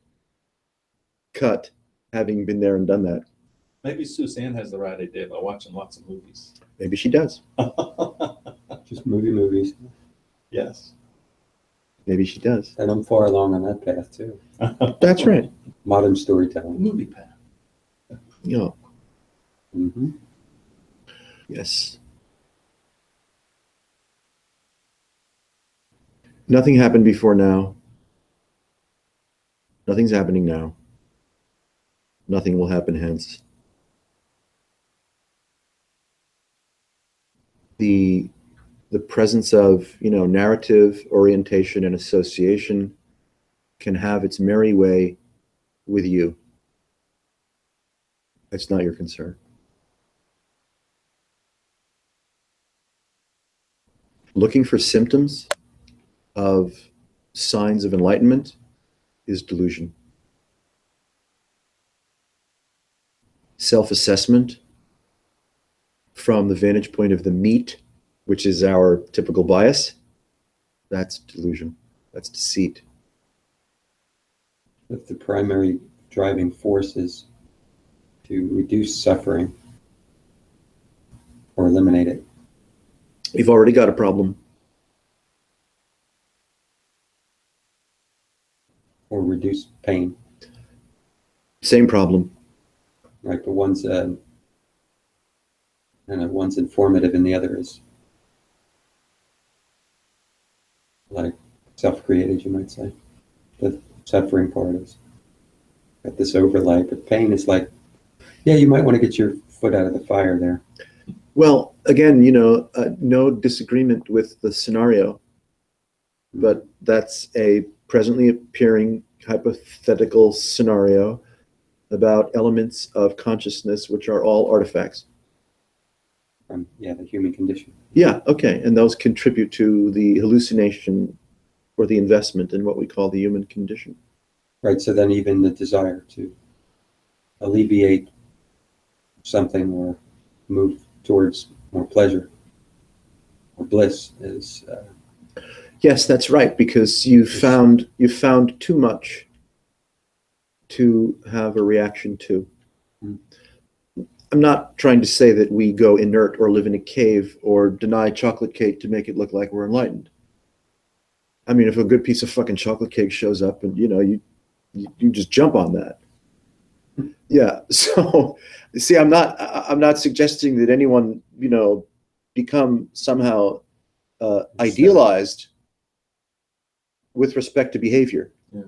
having been there and done that. Maybe Suzanne has the right idea by watching lots of movies. Maybe she does. Just movies. Yes. Maybe she does. And I'm far along on that path too. That's right. Modern storytelling. Movie path. Yeah. Mm-hmm. Yes. Nothing happened before now. Nothing's happening now. Nothing will happen hence. The presence of, narrative, orientation, and association can have its merry way with you. It's not your concern. Looking for symptoms of signs of enlightenment is delusion. Self-assessment from the vantage point of the meat, which is our typical bias, that's delusion. That's deceit. If the primary driving force is to reduce suffering or eliminate it, You've already got a problem. or reduce pain, Same problem. right? But one's one's informative and the other is like self-created, you might say. The suffering part is got this overlay, but pain is like, yeah, you might want to get your foot out of the fire there. Well, again, no disagreement with the scenario, but that's a presently appearing hypothetical scenario about elements of consciousness, which are all artifacts. From the human condition. Yeah, okay, and those contribute to the hallucination or the investment in what we call the human condition. Right, so then even the desire to alleviate something or move towards more pleasure or bliss is Yes, that's right, because you've found too much to have a reaction to. I'm not trying to say that we go inert or live in a cave or deny chocolate cake to make it look like we're enlightened. I mean, if a good piece of fucking chocolate cake shows up and, you just jump on that. Yeah. So see, I'm not suggesting that anyone, become somehow idealized with respect to behavior. Yeah.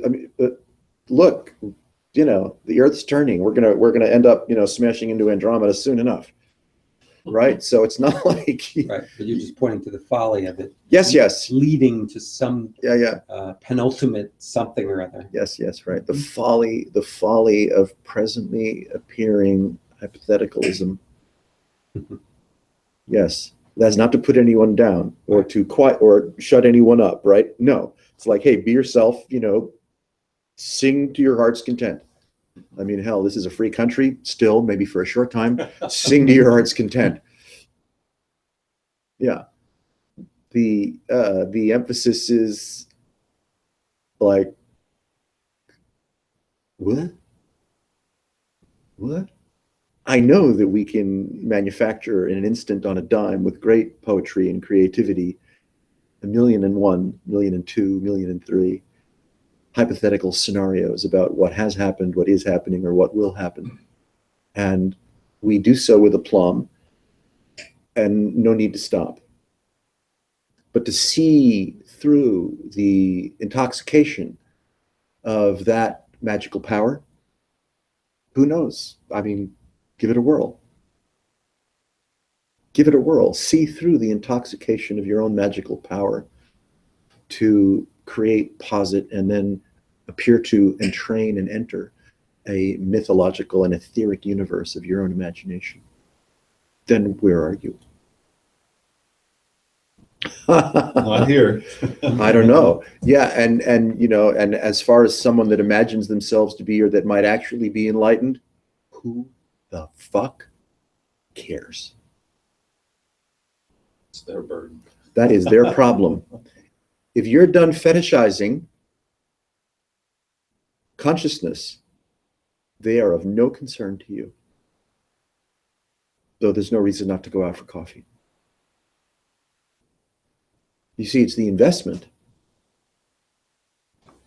I mean, but look, the Earth's turning. We're gonna end up, smashing into Andromeda soon enough, right? So it's not like Right, but you're just pointing to the folly of it. yes, Leading to some yeah, penultimate something or other. yes, right. The folly of presently appearing hypotheticalism. Yes, that's not to put anyone down or to quiet or shut anyone up, right? No, it's like, hey, be yourself. Sing to your heart's content. I mean, hell, this is a free country still, maybe for a short time. Sing to your heart's content. Yeah. The emphasis is like, what? I know that we can manufacture in an instant on a dime with great poetry and creativity 1,000,001, 1,000,002, 1,000,003 hypothetical scenarios about what has happened, what is happening, or what will happen. And we do so with aplomb and no need to stop. But to see through the intoxication of that magical power, who knows? I mean, give it a whirl. Give it a whirl. See through the intoxication of your own magical power to create, posit, and then appear to entrain and enter a mythological and etheric universe of your own imagination. Then where are you? Not here. I don't know. Yeah, and as far as someone that imagines themselves to be or that might actually be enlightened, who the fuck cares? It's their burden. That is their problem. If you're done fetishizing consciousness, they are of no concern to you. Though there's no reason not to go out for coffee. You see, it's the investment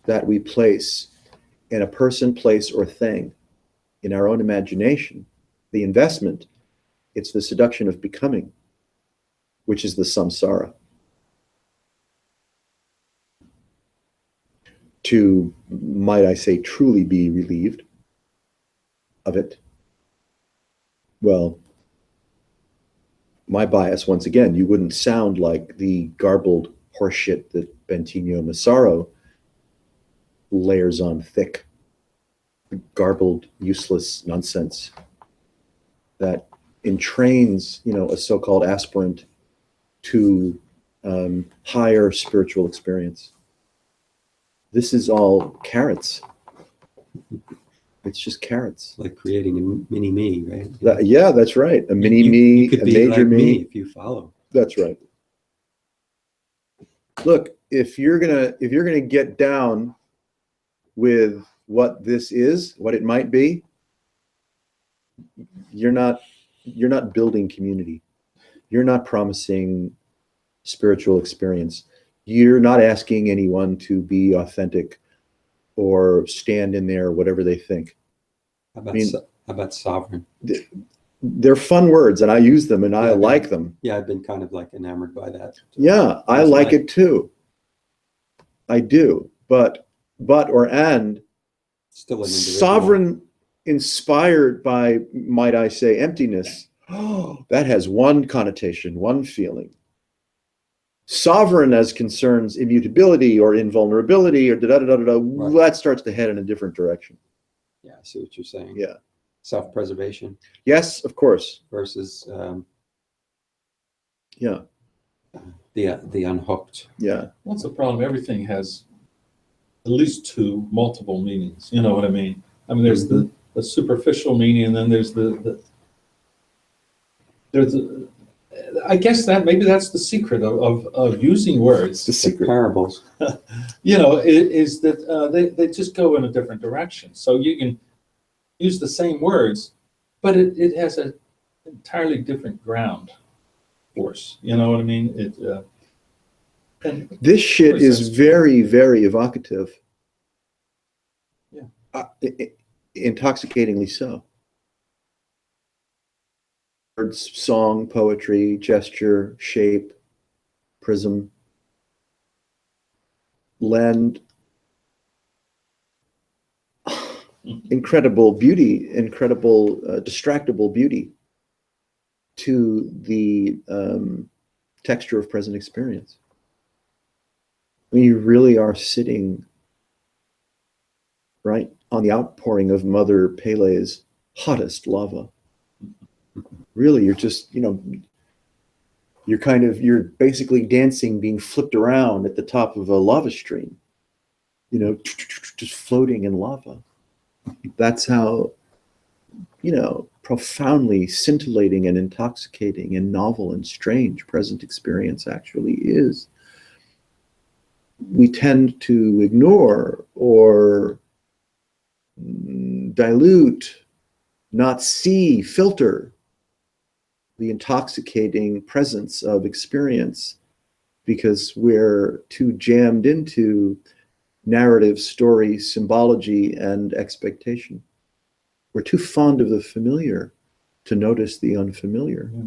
that we place in a person, place, or thing in our own imagination. The investment, it's the seduction of becoming, which is the samsara. To, might I say, truly be relieved of it, well, my bias, once again, you wouldn't sound like the garbled horseshit that Bentinho Massaro layers on thick, garbled, useless nonsense that entrains, a so-called aspirant to higher spiritual experience. This is all carrots. It's just carrots. Like creating a mini me, right? Yeah, that's right. A mini me, you could a be major like me. if you follow. That's right. Look, if you're gonna get down with what this is, what it might be, you're not building community. You're not promising spiritual experience. You're not asking anyone to be authentic or stand in there, whatever they think. How about sovereign? They're fun words, and I use them, and I like them. Yeah, I've been kind of like enamored by that. Yeah, I like it too. I do, but Still an individual. sovereign, inspired by, might I say, emptiness. Oh, that has one connotation, one feeling. Sovereign as concerns immutability or invulnerability or Right. that starts to head in a different direction. Yeah, I see what you're saying. Yeah. Self-preservation Yes, of course. versus Yeah. the unhooked. Yeah. What's the problem? Everything has at least two multiple meanings. You know what I mean? I mean, there's the superficial meaning, and then there's I guess that maybe that's the secret of using words. The secret. Parables. Is that they just go in a different direction. So you can use the same words, but it has an entirely different ground force. You know what I mean? And This shit Very is sensitive. very, very evocative. Yeah. Intoxicatingly so. Words, song, poetry, gesture, shape, prism lend incredible beauty, incredible distractible beauty to the texture of present experience. When you really are sitting right on the outpouring of Mother Pele's hottest lava. Really, you're just, you're basically dancing, being flipped around at the top of a lava stream, just floating in lava. That's how, profoundly scintillating and intoxicating and novel and strange present experience actually is. We tend to ignore or dilute, not see, filter the intoxicating presence of experience because we're too jammed into narrative, story, symbology, and expectation. We're too fond of the familiar to notice the unfamiliar. Yeah.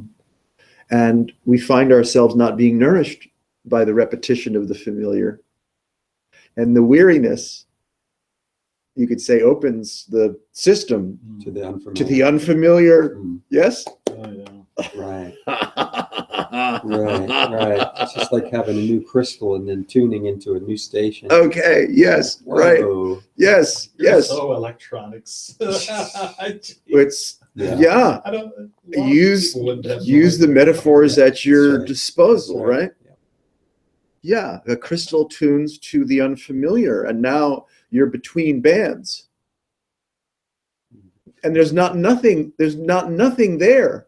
And we find ourselves not being nourished by the repetition of the familiar. And the weariness, you could say, opens the system To the unfamiliar. to the unfamiliar. Mm, Yes? Oh, yeah. right. Right. It's just like having a new crystal and then tuning into a new station. Okay, yes, right. Whoa. Yes, You're yes. so electronics. It's, yeah. I don't. Use the metaphors at your right. disposal, That's right? Yeah, a crystal tunes to the unfamiliar, and now you're between bands. And there's not nothing there.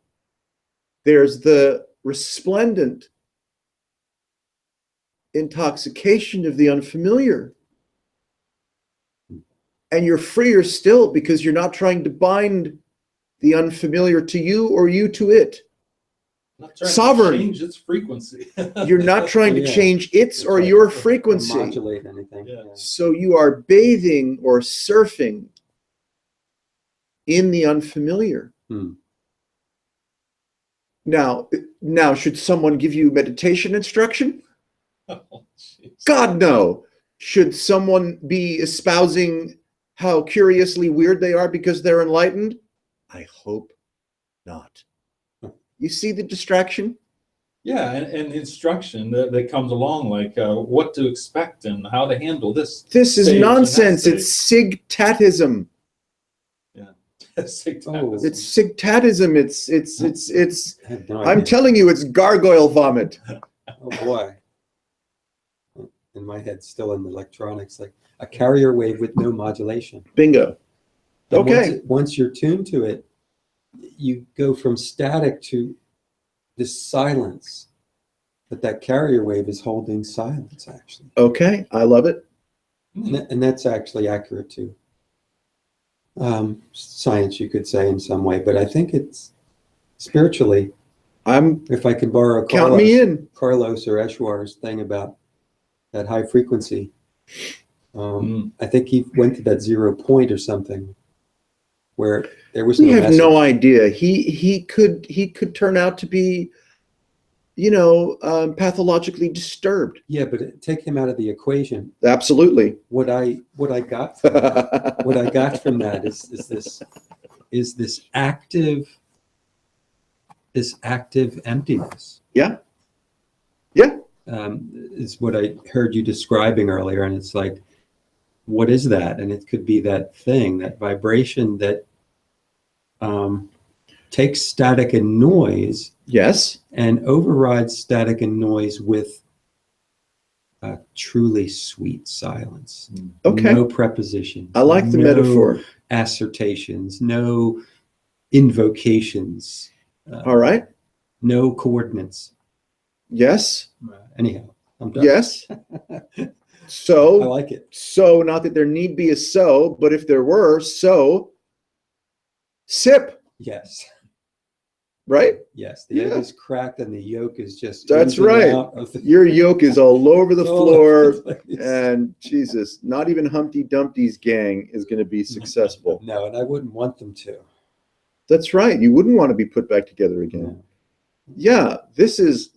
There's the resplendent intoxication of the unfamiliar. And you're freer still because you're not trying to bind the unfamiliar to you or you to it. Not trying Sovereign. to change its frequency. You're not trying to Yeah. change its It's or like- your Or frequency. modulate anything. Yeah. So you are bathing or surfing in the unfamiliar. Hmm. Now, should someone give you meditation instruction? Oh, jeez. God, no. Should someone be espousing how curiously weird they are because they're enlightened? I hope not. You see the distraction? Yeah, and instruction that comes along, like what to expect and how to handle this. This is stage and that nonsense. stage. It's sigtatism. Oh. It's sigtatism. It's I have no I'm idea. telling you, it's gargoyle vomit. Oh boy. In my head, still in the electronics, like a carrier wave with no modulation. Bingo. And Okay. Once you're tuned to it, you go from static to this silence. But that carrier wave is holding silence, actually. Okay. I love it. And that's actually accurate too. Science, you could say in some way, but I think it's spiritually, if I could borrow Count me in. Carlos or Eshwar's thing about that high frequency. I think he went to that 0 point or something where there was We no have message. no idea. He could turn out to be, pathologically disturbed. Yeah, but take him out of the equation. Absolutely. What I got from that, what I got from that is this active emptiness. Yeah. Yeah. Is what I heard you describing earlier, and it's like, what is that? And it could be that thing, that vibration that takes static and noise Yes. and overrides static and noise with a truly sweet silence. Okay. No prepositions. I like the no metaphor. assertions, no invocations, All right. no coordinates. Yes. Anyhow, I'm done. Yes. I So, like it. not that there need be a so, but if there were, so, sip. Yes. right? Yes. The egg Yeah. is cracked and the yolk is just. That's oozing right. out of the- Your yolk is all over the It's all over floor, the place. and Jesus, not even Humpty Dumpty's gang is going to be successful. No, and I wouldn't want them to. That's right. You wouldn't want to be put back together again. No. Yeah, this is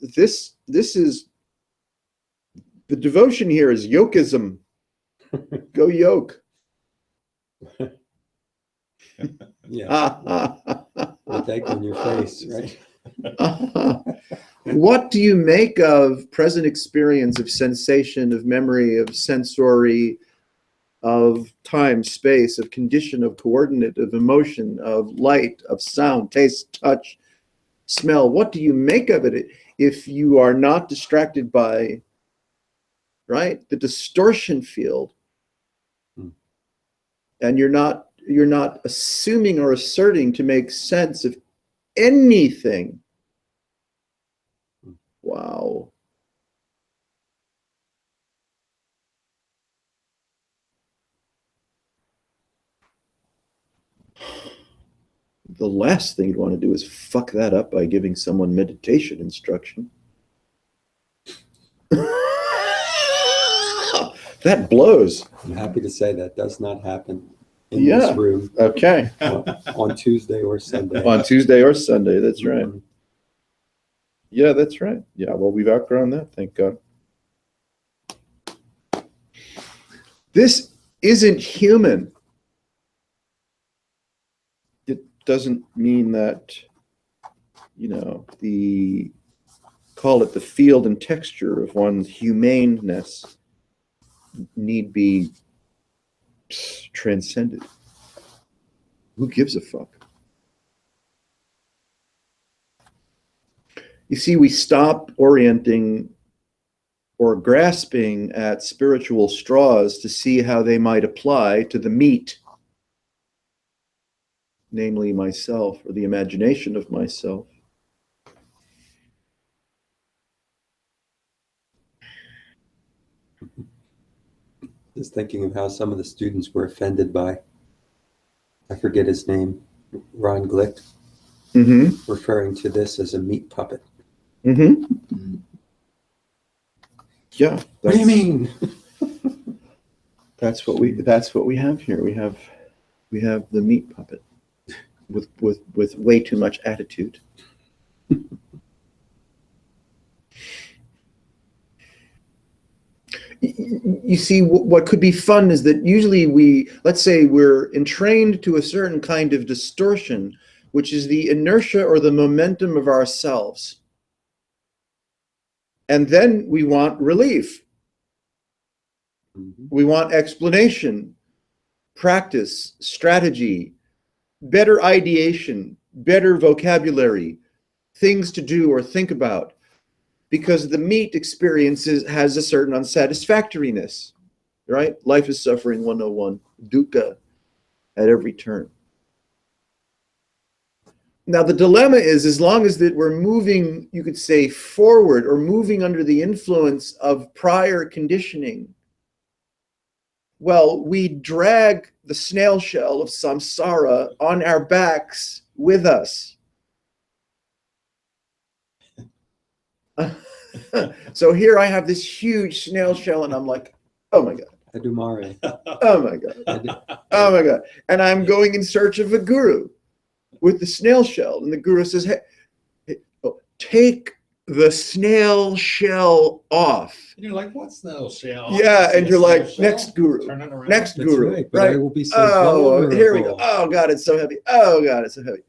the devotion here is yokism. Go yoke. Yeah. With egg on your face, right? What do you make of present experience, of sensation, of memory, of sensory, of time, space, of condition, of coordinate, of emotion, of light, of sound, taste, touch, smell? What do you make of it if you are not distracted by, right, the distortion field, and you're not assuming or asserting to make sense of anything? Wow. The last thing you'd want to do is fuck that up by giving someone meditation instruction. That blows. I'm happy to say that does not happen in Yeah. this room Okay. on Tuesday or Sunday. On Tuesday or Sunday, that's right. Mhm. Yeah, that's right. Yeah, well, we've outgrown that, thank God. This isn't human. It doesn't mean that, call it the field and texture of one's humaneness need be transcended. Who gives a fuck? You see, we stop orienting or grasping at spiritual straws to see how they might apply to the meat, namely myself, or the imagination of myself. Just thinking of how some of the students were offended by, I forget his name, Ron Glick, Mm-hmm. referring to this as a meat puppet. Mm-hmm. Yeah. What do you mean? That's what we have here. We have the meat puppet with way too much attitude. You see, what could be fun is that usually let's say we're entrained to a certain kind of distortion, which is the inertia or the momentum of ourselves. And then we want relief. We want explanation, practice, strategy, better ideation, better vocabulary, things to do or think about, because the meat has a certain unsatisfactoriness, right? Life is suffering 101, dukkha at every turn. Now, the dilemma is, as long as that we're moving, you could say, forward or moving under the influence of prior conditioning, well, we drag the snail shell of samsara on our backs with us. So here I have this huge snail shell, and I'm like, oh my God. Adumare. Oh my God. Oh my God. And I'm going in search of a guru with the snail shell. And the guru says, hey, take the snail shell off. And you're like, what snail shell? Yeah, and you're like, Shell? next guru. Turn it around. Next That's guru. right, but I will be so Oh, here we go. vulnerable. Oh God, it's so heavy. Oh God, it's so heavy.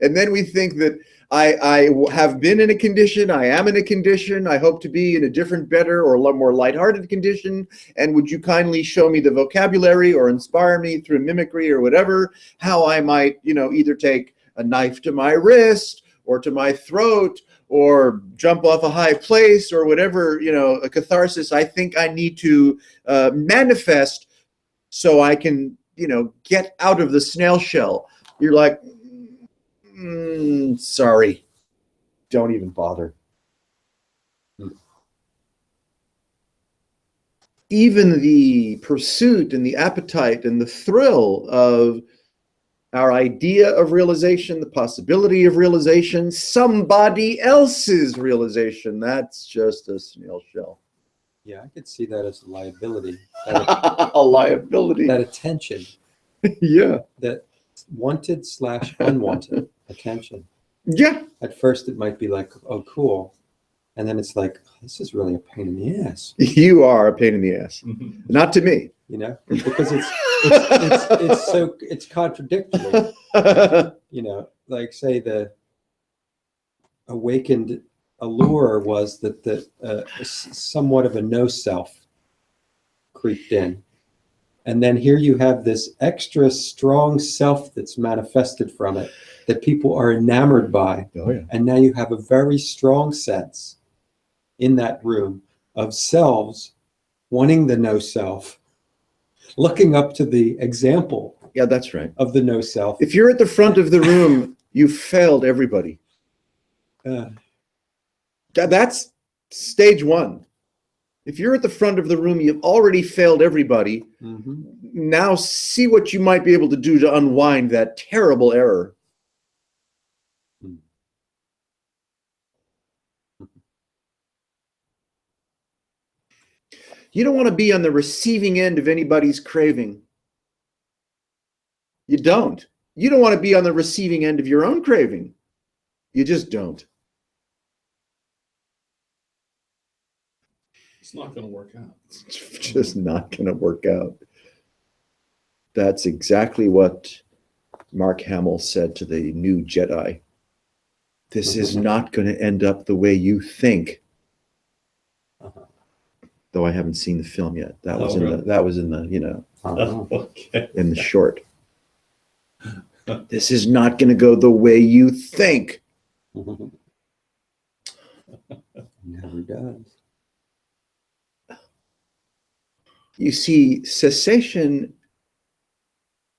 And then we think that I have been in a condition, I am in a condition, I hope to be in a different, better, or a lot more lighthearted condition, and would you kindly show me the vocabulary or inspire me through mimicry or whatever, how I might, either take a knife to my wrist or to my throat or jump off a high place or whatever, a catharsis I think I need to manifest so I can, get out of the snail shell. You're like, sorry, don't even bother. even the pursuit and the appetite and the thrill of our idea of realization, the possibility of realization, somebody else's realization, that's just a snail shell. Yeah, I could see that as a liability, that, A liability. that attention, Yeah. that wanted / unwanted attention. Yeah. At first, it might be like, oh, cool. And then it's like, this is really a pain in the ass, You are a pain in the ass. Not to me. you know, because it's contradictory, you know, like say the awakened allure was that somewhat of a no self creeped in. And then here you have this extra strong self that's manifested from it that people are enamored by. Oh, yeah. And now you have a very strong sense in that room of selves wanting the no self, looking up to the example Yeah, that's right. of the no self. If you're at the front of the room, you failed everybody. That's stage one. If you're at the front of the room, you've already failed everybody. Mhm. Now see what you might be able to do to unwind that terrible error. You don't want to be on the receiving end of anybody's craving. You don't. You don't want to be on the receiving end of your own craving. You just don't. It's not going to work out. It's just not going to work out. That's exactly what Mark Hamill said to the new Jedi. This is not going to end up the way you think. Though I haven't seen the film yet. That was in the, you know, Okay. in the short. This is not going to go the way you think. Never does. You see, cessation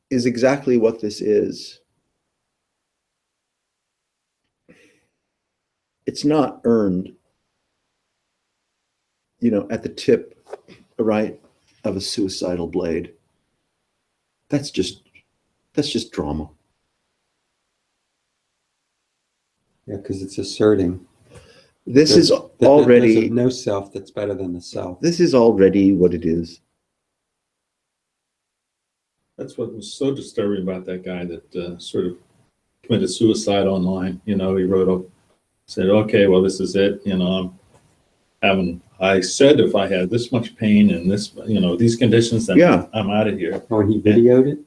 is exactly what this is. It's not earned, you know, at the tip, right, of a suicidal blade. That's just drama. Yeah, because it's asserting This is that already there's a no self that's better than the self. this is already what it is. That's what was so disturbing about that guy that sort of committed suicide online. You know, he said, okay, well, this is it. You know, I said if I had this much pain and this, you know, these conditions, then Yeah. I'm out of here. Oh, and he videoed it?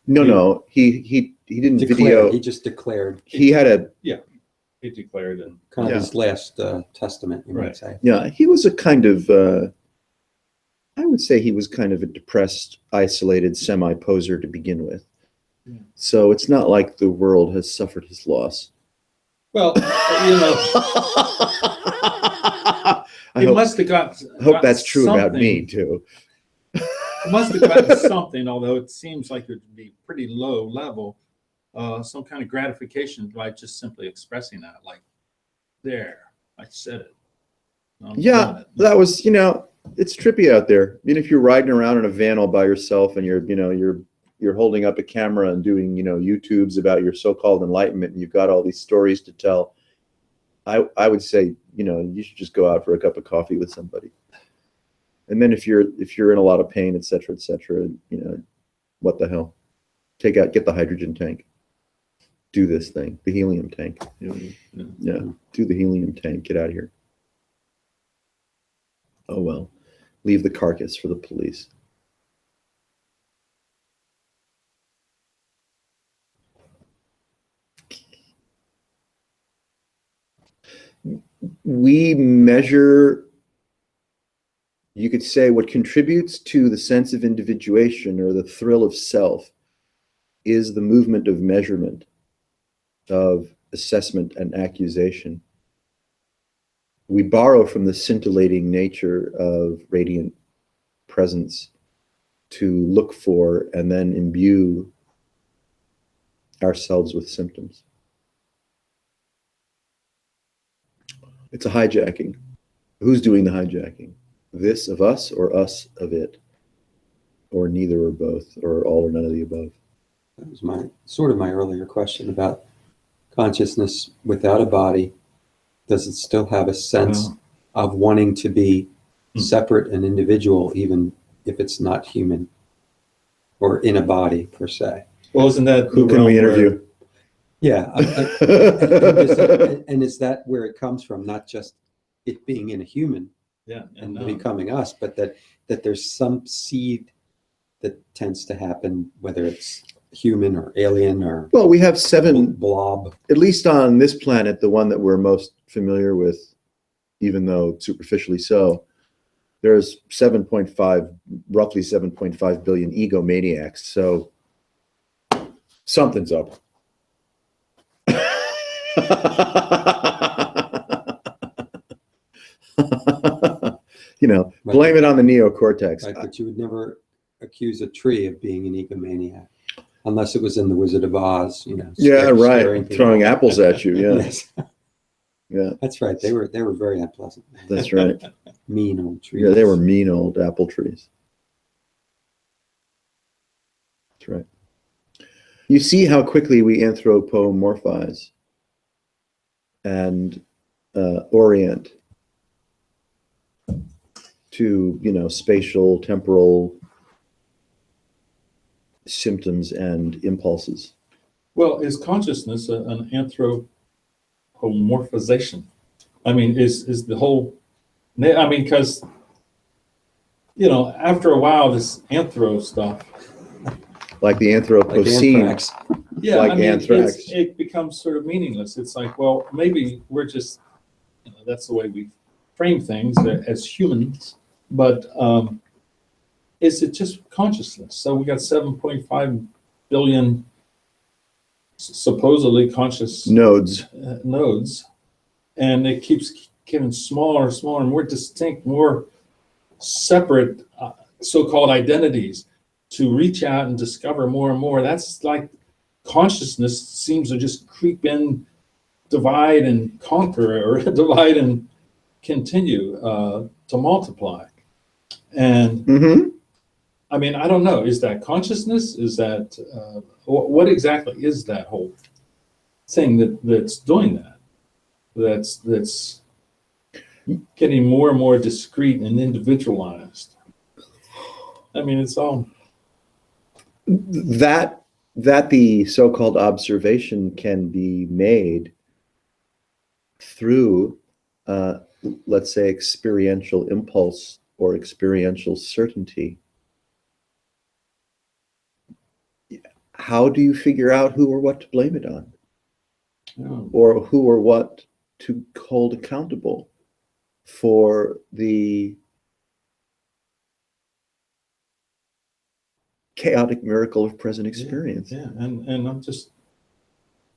No, he didn't Declared. video. He just declared. He had a He declared and Kind of Yeah. his last testament, you might Right. say. yeah. He was a kind of I would say he was kind of a depressed, isolated, semi-poser to begin with. Yeah. So it's not like the world has suffered his loss. well, you know, I he hope, must have got. I hope that's true about me too. He must have gotten something, although it seems like it would be pretty low level, some kind of gratification by just simply expressing that, like, there, I said it. I'm doing Yeah, it. that was, you know, it's trippy out there. I mean, if you're riding around in a van all by yourself and you're holding up a camera and doing, you know, YouTubes about your so-called enlightenment and you've got all these stories to tell, I would say, you know, you should just go out for a cup of coffee with somebody. And then if you're in a lot of pain, et cetera, you know, what the hell? Get the hydrogen tank. Do this thing, the helium tank. Yeah, do the helium tank. Get out of here. Oh well, leave the carcass for the police. We measure, you could say, what contributes to the sense of individuation or the thrill of self is the movement of measurement, of assessment and accusation. We borrow from the scintillating nature of radiant presence to look for and then imbue ourselves with symptoms. It's a hijacking. Who's doing the hijacking? this of us or us of it, or neither or both, or all or none of the above? That was my earlier question about consciousness without a body. Does it still have a sense of wanting to be separate and individual, even if it's not human or in a body per se? Well, isn't that Who can we interview? Yeah. And is that where it comes from? Not just it being in a human Yeah, and and becoming us, but that there's some seed that tends to happen, whether it's human or alien or Well, we have 7, blob. at least on this planet, the one that we're most familiar with, even though superficially so, there's roughly 7.5 billion egomaniacs. So something's up. Blame it on the neocortex. Right, but you would never accuse a tree of being an egomaniac unless it was in The Wizard of Oz, Yeah, right. scaring people. Throwing apples at you. Yeah. Yes. Yeah, That's right. They were very unpleasant. that's right. Mean old trees. Yeah, they were mean old apple trees. That's right. You see how quickly we anthropomorphize and orient to, spatial, temporal symptoms and impulses. well, is consciousness an anthropomorphization? I mean, is the whole? I mean, because after a while, this anthro stuff. Like the Like Anthropocene. anthrax. Yeah, Like I mean, anthrax. it becomes sort of meaningless. It's like, well, maybe we're just, that's the way we frame things as humans. But is it just consciousness? So we got 7.5 billion supposedly conscious Nodes. nodes, and it keeps getting smaller and smaller, more distinct, more separate so-called identities to reach out and discover more and more. That's like consciousness seems to just creep in, divide and conquer, or divide and continue to multiply. And Mm-hmm. I mean, I don't know. Is that consciousness? Is that what exactly is that whole thing that's doing that? That's getting more and more discrete and individualized. I mean, it's all. That the so-called observation can be made through, let's say, experiential impulse or experiential certainty. How do you figure out who or what to blame it on? Or who or what to hold accountable for the chaotic miracle of present experience? Yeah, and I'm just,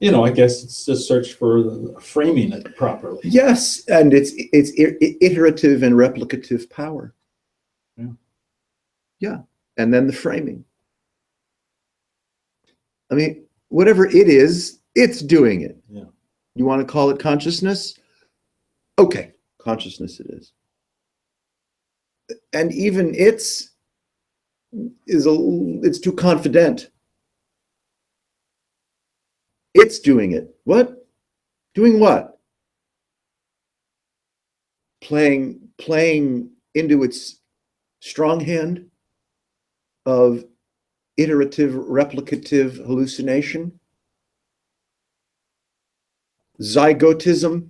I guess it's just search for framing it properly. Yes, and it's iterative and replicative power. Yeah, and then the framing. I mean, whatever it is, it's doing it. Yeah. You want to call it consciousness? Okay, consciousness it is. And even it's too confident. It's doing it. What? Doing what? Playing into its strong hand of iterative, replicative hallucination, zygotism,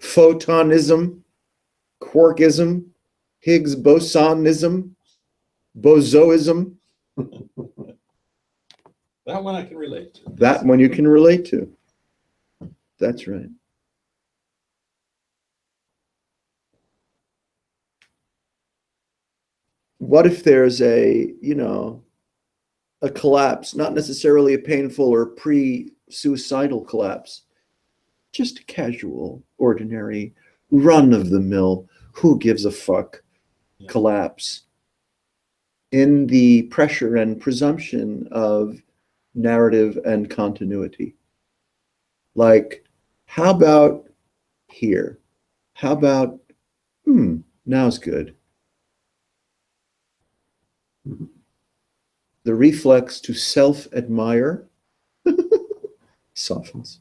photonism, quarkism, Higgs bosonism, bosoism. That one I can relate to. That one you can relate to. That's right. What if there's a collapse, not necessarily a painful or pre-suicidal collapse, just a casual, ordinary, run-of-the-mill, who gives a fuck collapse in the pressure and presumption of narrative and continuity? Like, how about here. How about, now's good. The reflex to self-admire softens.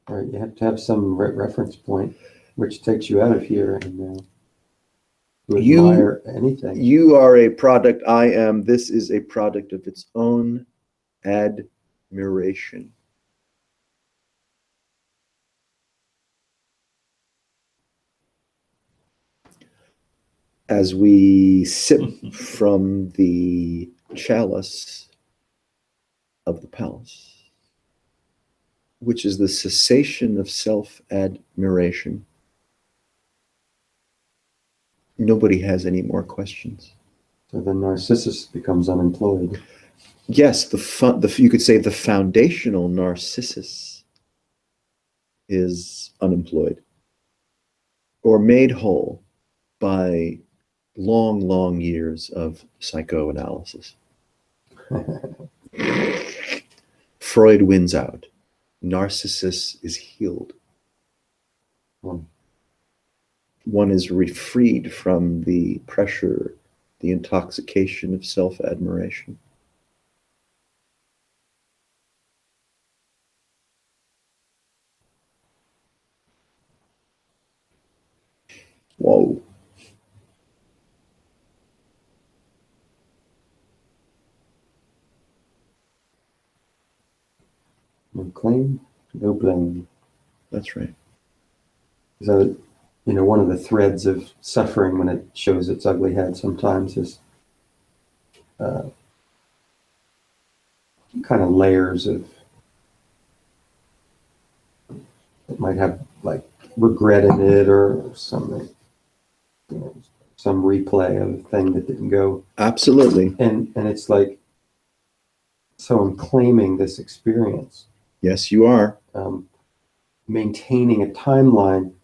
Right, you have to have some reference point, which takes you out of here and to admire anything. You are a product, I am, this is a product of its own admiration. As we sip from the chalice of the palace, which is the cessation of self-admiration, nobody has any more questions. So the Narcissus becomes unemployed. Yes, you could say the foundational Narcissus is unemployed or made whole by long, long years of psychoanalysis. Freud wins out. Narcissus is healed. One is freed from the pressure, the intoxication of self-admiration. Whoa. No claim, no blame. That's right. So, one of the threads of suffering when it shows its ugly head sometimes is kind of layers of, it might have like regret in it or something, some replay of a thing that didn't go. Absolutely. And it's like, so I'm claiming this experience. Yes, you are. Maintaining a timeline.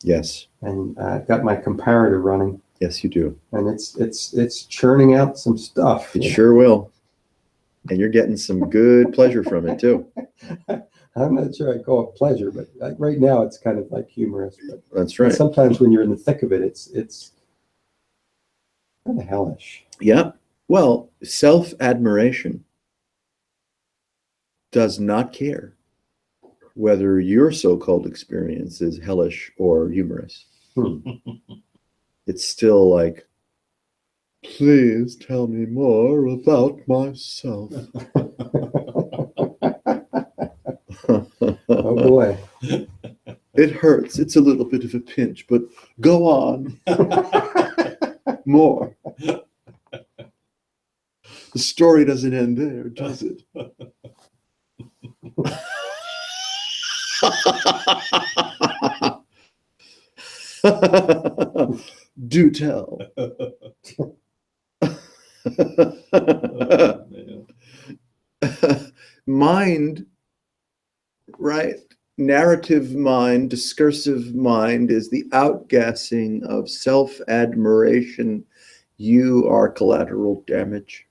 Yes. And I've got my comparator running. Yes, you do. And it's churning out some stuff. It sure will. And you're getting some good pleasure from it too. I'm not sure I call it pleasure, but right now it's kind of like humorous. But that's right. Sometimes when you're in the thick of it, it's kind of hellish. Yeah. Well, self-admiration does not care whether your so-called experience is hellish or humorous. It's still like, please tell me more about myself. Oh boy. It hurts. It's a little bit of a pinch, but go on. More. The story doesn't end there, does it? Do tell. Mind, right? Narrative mind, discursive mind is the outgassing of self-admiration. You are collateral damage.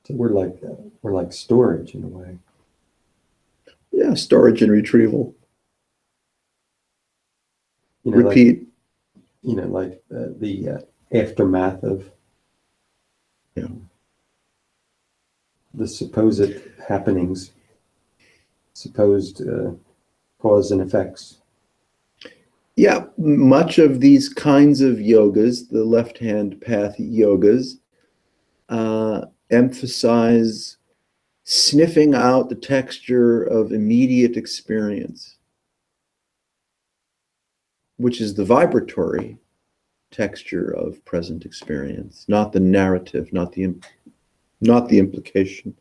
So we're like storage in a way. Yeah, storage and retrieval. Repeat. Like the aftermath of the supposed happenings, supposed cause and effects. Yeah, much of these kinds of yogas, the left-hand path yogas, emphasize sniffing out the texture of immediate experience, which is the vibratory texture of present experience, not the narrative, not the implication,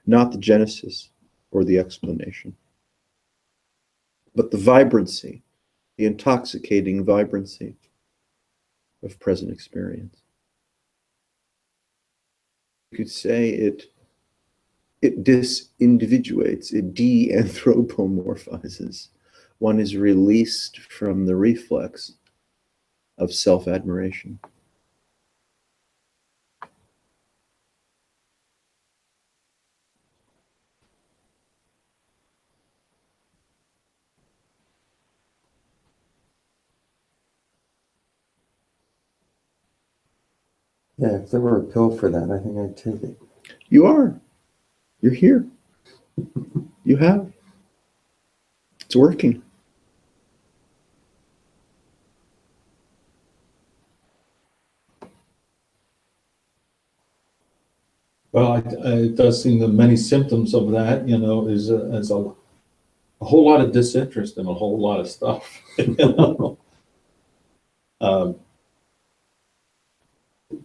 not the genesis or the explanation, but the vibrancy, the intoxicating vibrancy of present experience. You could say it disindividuates, it de-anthropomorphizes. One is released from the reflex of self-admiration. Yeah, if there were a pill for that, I think I'd take it. You are. You're here. You have. It's working. Well, it does seem that many symptoms of that, is a whole lot of disinterest in a whole lot of stuff. you know? Um,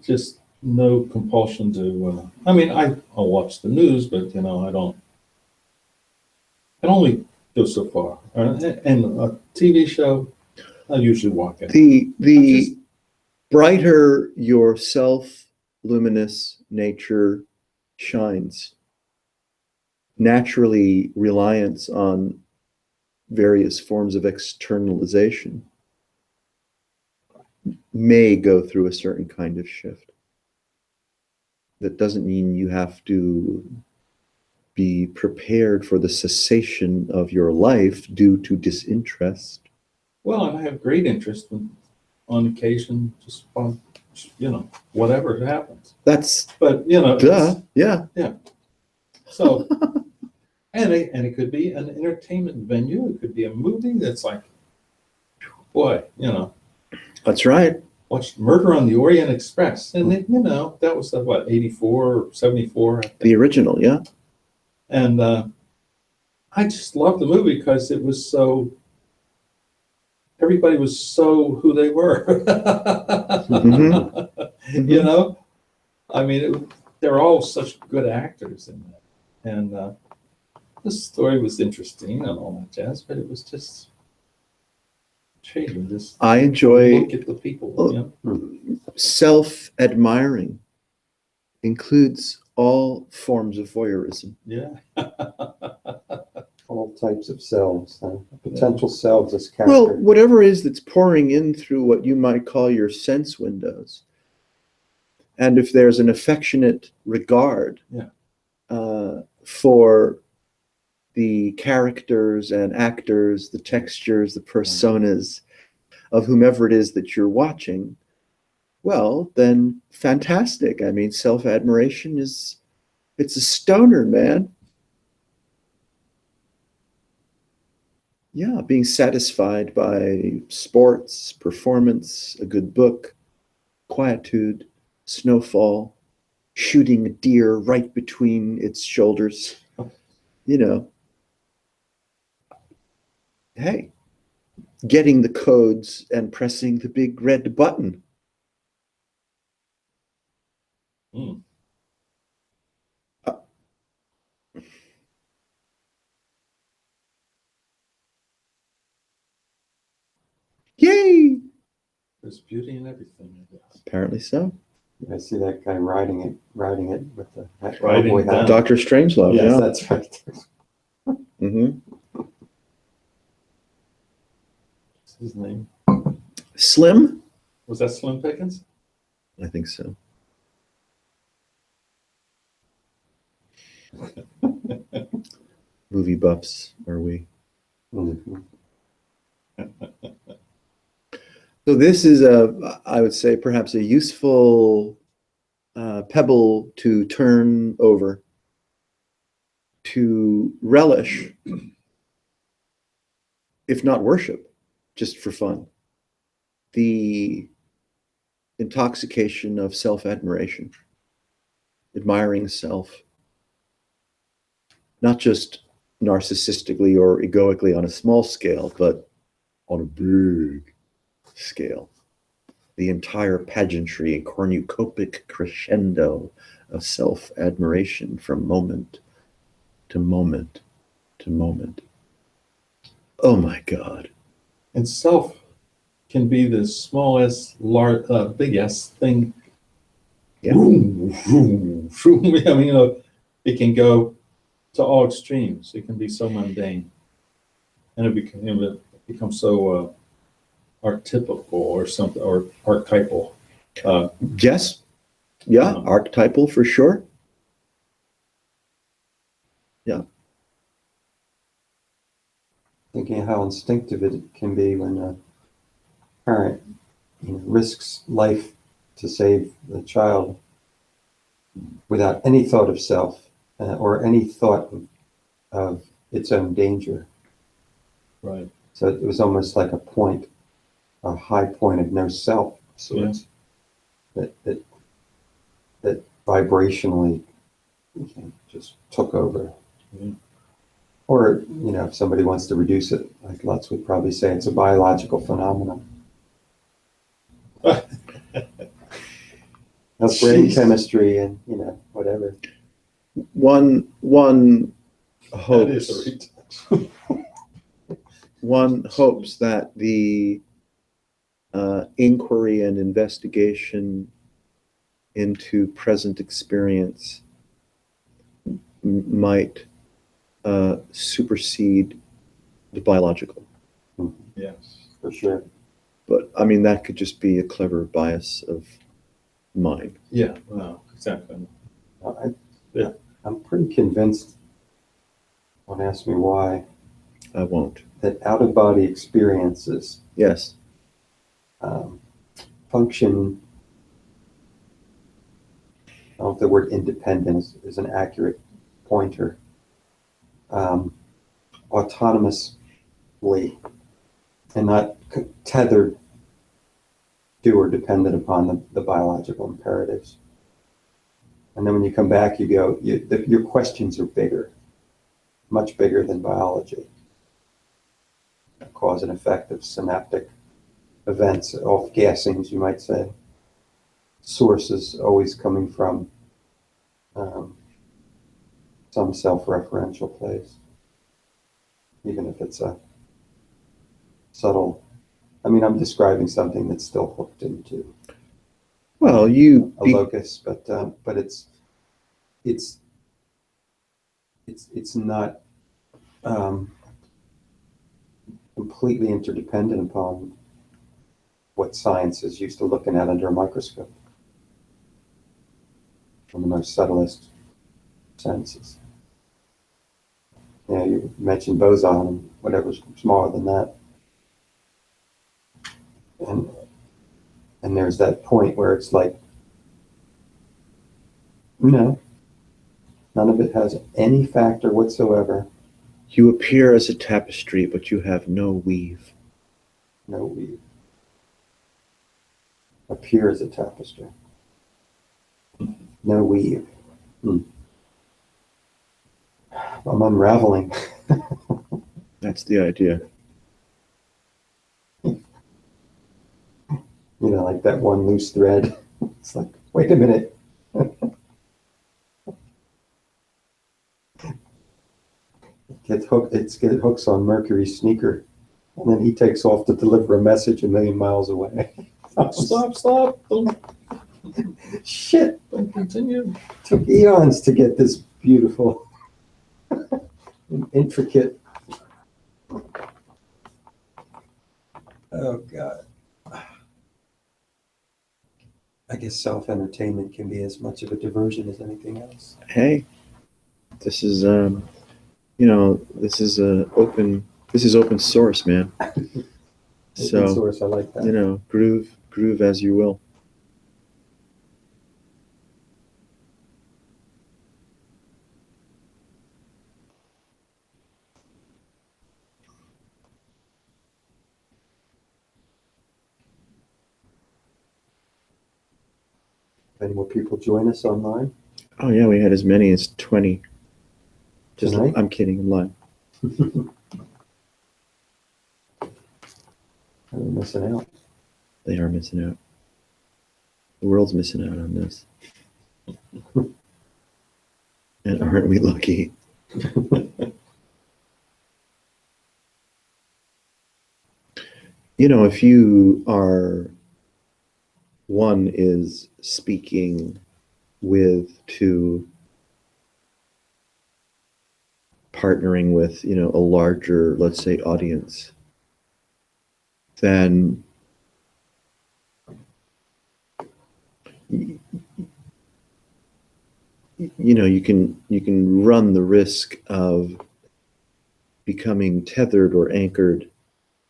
just no compulsion to. I mean, I'll watch the news, but I don't. I can only go so far. And a TV show, I usually walk in. The brighter your self-luminous nature shines, naturally reliance on various forms of externalization may go through a certain kind of shift. That doesn't mean you have to be prepared for the cessation of your life due to disinterest. Well, and I have great interest on occasion, just on, whatever happens. But Duh. Yeah. So, and it could be an entertainment venue. It could be a movie that's like, boy, That's right. watched Murder on the Orient Express, and that was what, 84 or 74, I think. The original, yeah. And I just loved the movie because it was so. Everybody was so who they were. Mhm. I mean, they're all such good actors in that. And the story was interesting and all that jazz, but it was just intriguing. Just I enjoy look at the people. self-admiring includes all forms of voyeurism. Yeah. All types of selves, potential selves as Well, character. whatever it is that's pouring in through what you might call your sense windows. And if there's an affectionate regard for the characters and actors, the textures, the personas of whomever it is that you're watching, well, then fantastic. I mean, self-admiration it's a stoner, man. Yeah, being satisfied by sports, performance, a good book, quietude, snowfall, shooting a deer right between its shoulders. Hey, getting the codes and pressing the big red button. Mm. Yay! There's beauty in everything, I guess. Apparently so. I see that guy riding it with the Riding cowboy hat. down. Dr. Strangelove, Yes, yeah. that's right. Mm-hmm. What's his name? Slim? Was that Slim Pickens? I think so. Movie buffs, are we? Mhm. So this is I would say, perhaps a useful pebble to turn over, to relish, if not worship, just for fun, the intoxication of self-admiration, admiring self, not just narcissistically or egoically on a small scale, but on a big scale. The entire pageantry and cornucopic crescendo of self-admiration from moment to moment to moment. Oh my God. And self can be the smallest, big S thing. Yeah. Vroom, vroom, vroom. I mean, it can go to all extremes. It can be so mundane, and it becomes so archetypical or something, or archetypal. Yes. Yeah. Um, Archetypal for sure. Yeah. Thinking how instinctive it can be when a parent risks life to save the child without any thought of self or any thought of its own danger. Right. So it was almost like a high point of no self of sorts, that vibrationally just took over. Yeah. Or, if somebody wants to reduce it, like Lutz would probably say, it's a biological phenomenon of brain Jeez. chemistry and, whatever. One That is a hopes retouch. one hopes that the inquiry and investigation into present experience might supersede the biological. Yes. For sure. But I mean, that could just be a clever bias of mine. Yeah, well, exactly. Yeah. I'm pretty convinced, don't ask me why, I won't. that out-of-body experiences Yes. function, I don't know if the word independent is an accurate pointer, autonomously and not tethered to or dependent upon the biological imperatives. And then when you come back, you go, your questions are bigger, much bigger than biology. Cause and effect of synaptic events, off-gassings, you might say. Sources always coming from some self-referential place, even if it's a subtle. I mean, I'm describing something that's still hooked into Well, a you locus, but it's not completely interdependent upon what science is used to looking at under a microscope from the most subtlest senses. You mentioned boson and whatever's smaller than that. And there's that point where it's like, no, none of it has any factor whatsoever. you appear as a tapestry, but you have no weave. No weave. Appear as a tapestry. No weave. I'm unraveling. That's the idea. Like that one loose thread. It's like, wait a minute. It hooks on Mercury's sneaker, and then he takes off to deliver a message a million miles away. Stop. Don't Shit. continue. Took eons to get this beautiful, intricate. Oh, God. I guess self-entertainment can be as much of a diversion as anything else. Hey, this is this is open source, man. Open So, source, I like that. groove as you will. Any more people join us online Oh yeah, we had as many as 20. Just tonight? I'm kidding, I'm lying. I'm missing out. They are missing out. The world's missing out on this. And aren't we lucky? If you are one is speaking with to partnering with, a larger, let's say, audience, then you can run the risk of becoming tethered or anchored,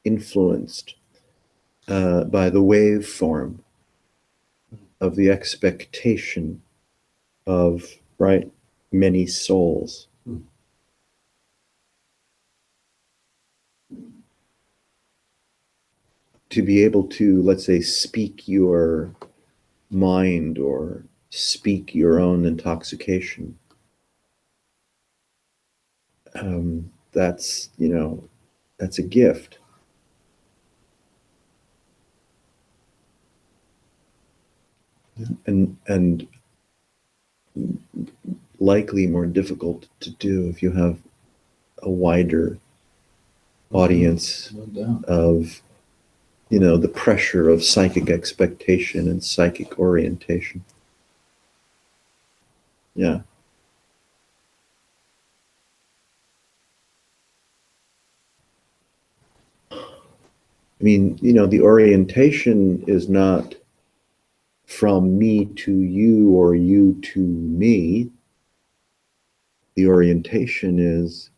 influenced by the waveform of the expectation of, right, many souls. To be able to, let's say, speak your mind or speak your own intoxication. That's, that's a gift. And likely more difficult to do if you have a wider audience No doubt. of, the pressure of psychic expectation and psychic orientation. Yeah. I mean, the orientation is not from me to you or you to me. The orientation is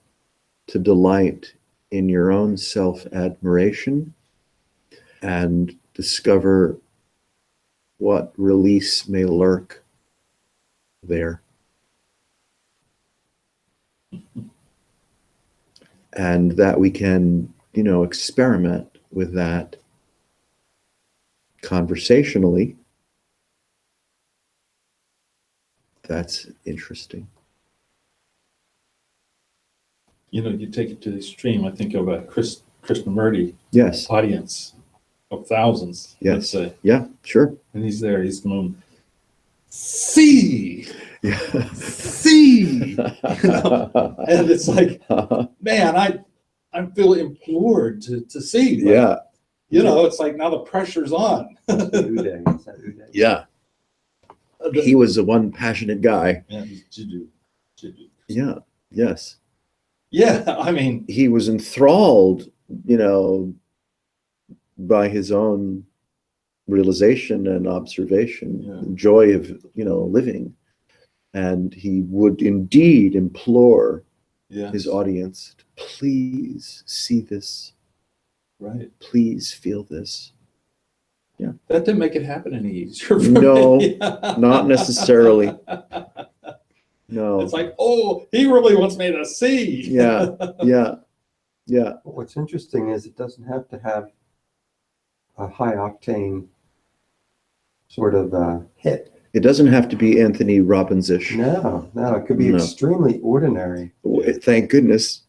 to delight in your own self-admiration and discover what release may lurk there. And that we can, experiment with that conversationally. That's interesting. You take it to the extreme. I think of a Krishnamurti Yes. audience of thousands, let's Yes. say. Yeah, sure. And he's there, he's going, see, Yeah. see. And it's like, man, I feel implored to see. But, Yeah. it's like now the pressure's on. Uday. Is that Uday? Yeah. He was a one passionate guy. Yeah, he's Jiddu. Yeah. Yes. Yeah, I mean, He was enthralled, by his own realization and observation, Yeah. the joy of, living. And he would indeed implore yeah, his audience to please see this, right. please feel this. That didn't make it happen any easier for No, me. not necessarily. No. It's like, oh, he really wants me to see. Yeah. Yeah. Yeah. What's interesting is it doesn't have to have a high octane sort of hit. It doesn't have to be Anthony Robbins-ish. No, it could be No. extremely ordinary. Thank goodness.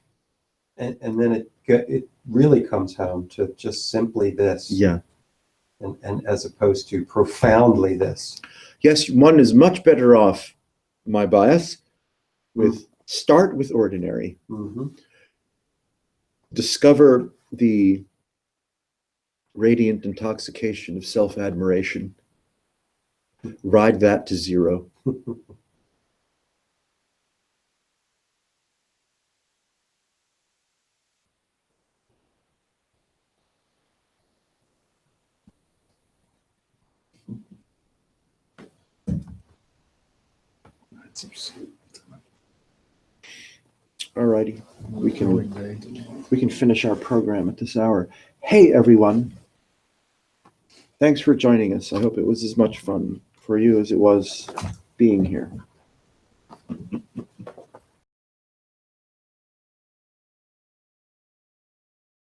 And then it really comes home to just simply this. Yeah. And as opposed to profoundly this. Yes, one is much better off, my bias, with start with ordinary. Mm-hmm. Discover the radiant intoxication of self-admiration. Ride that to zero. All righty. We can finish our program at this hour. Hey, everyone. Thanks for joining us. I hope it was as much fun for you as it was being here.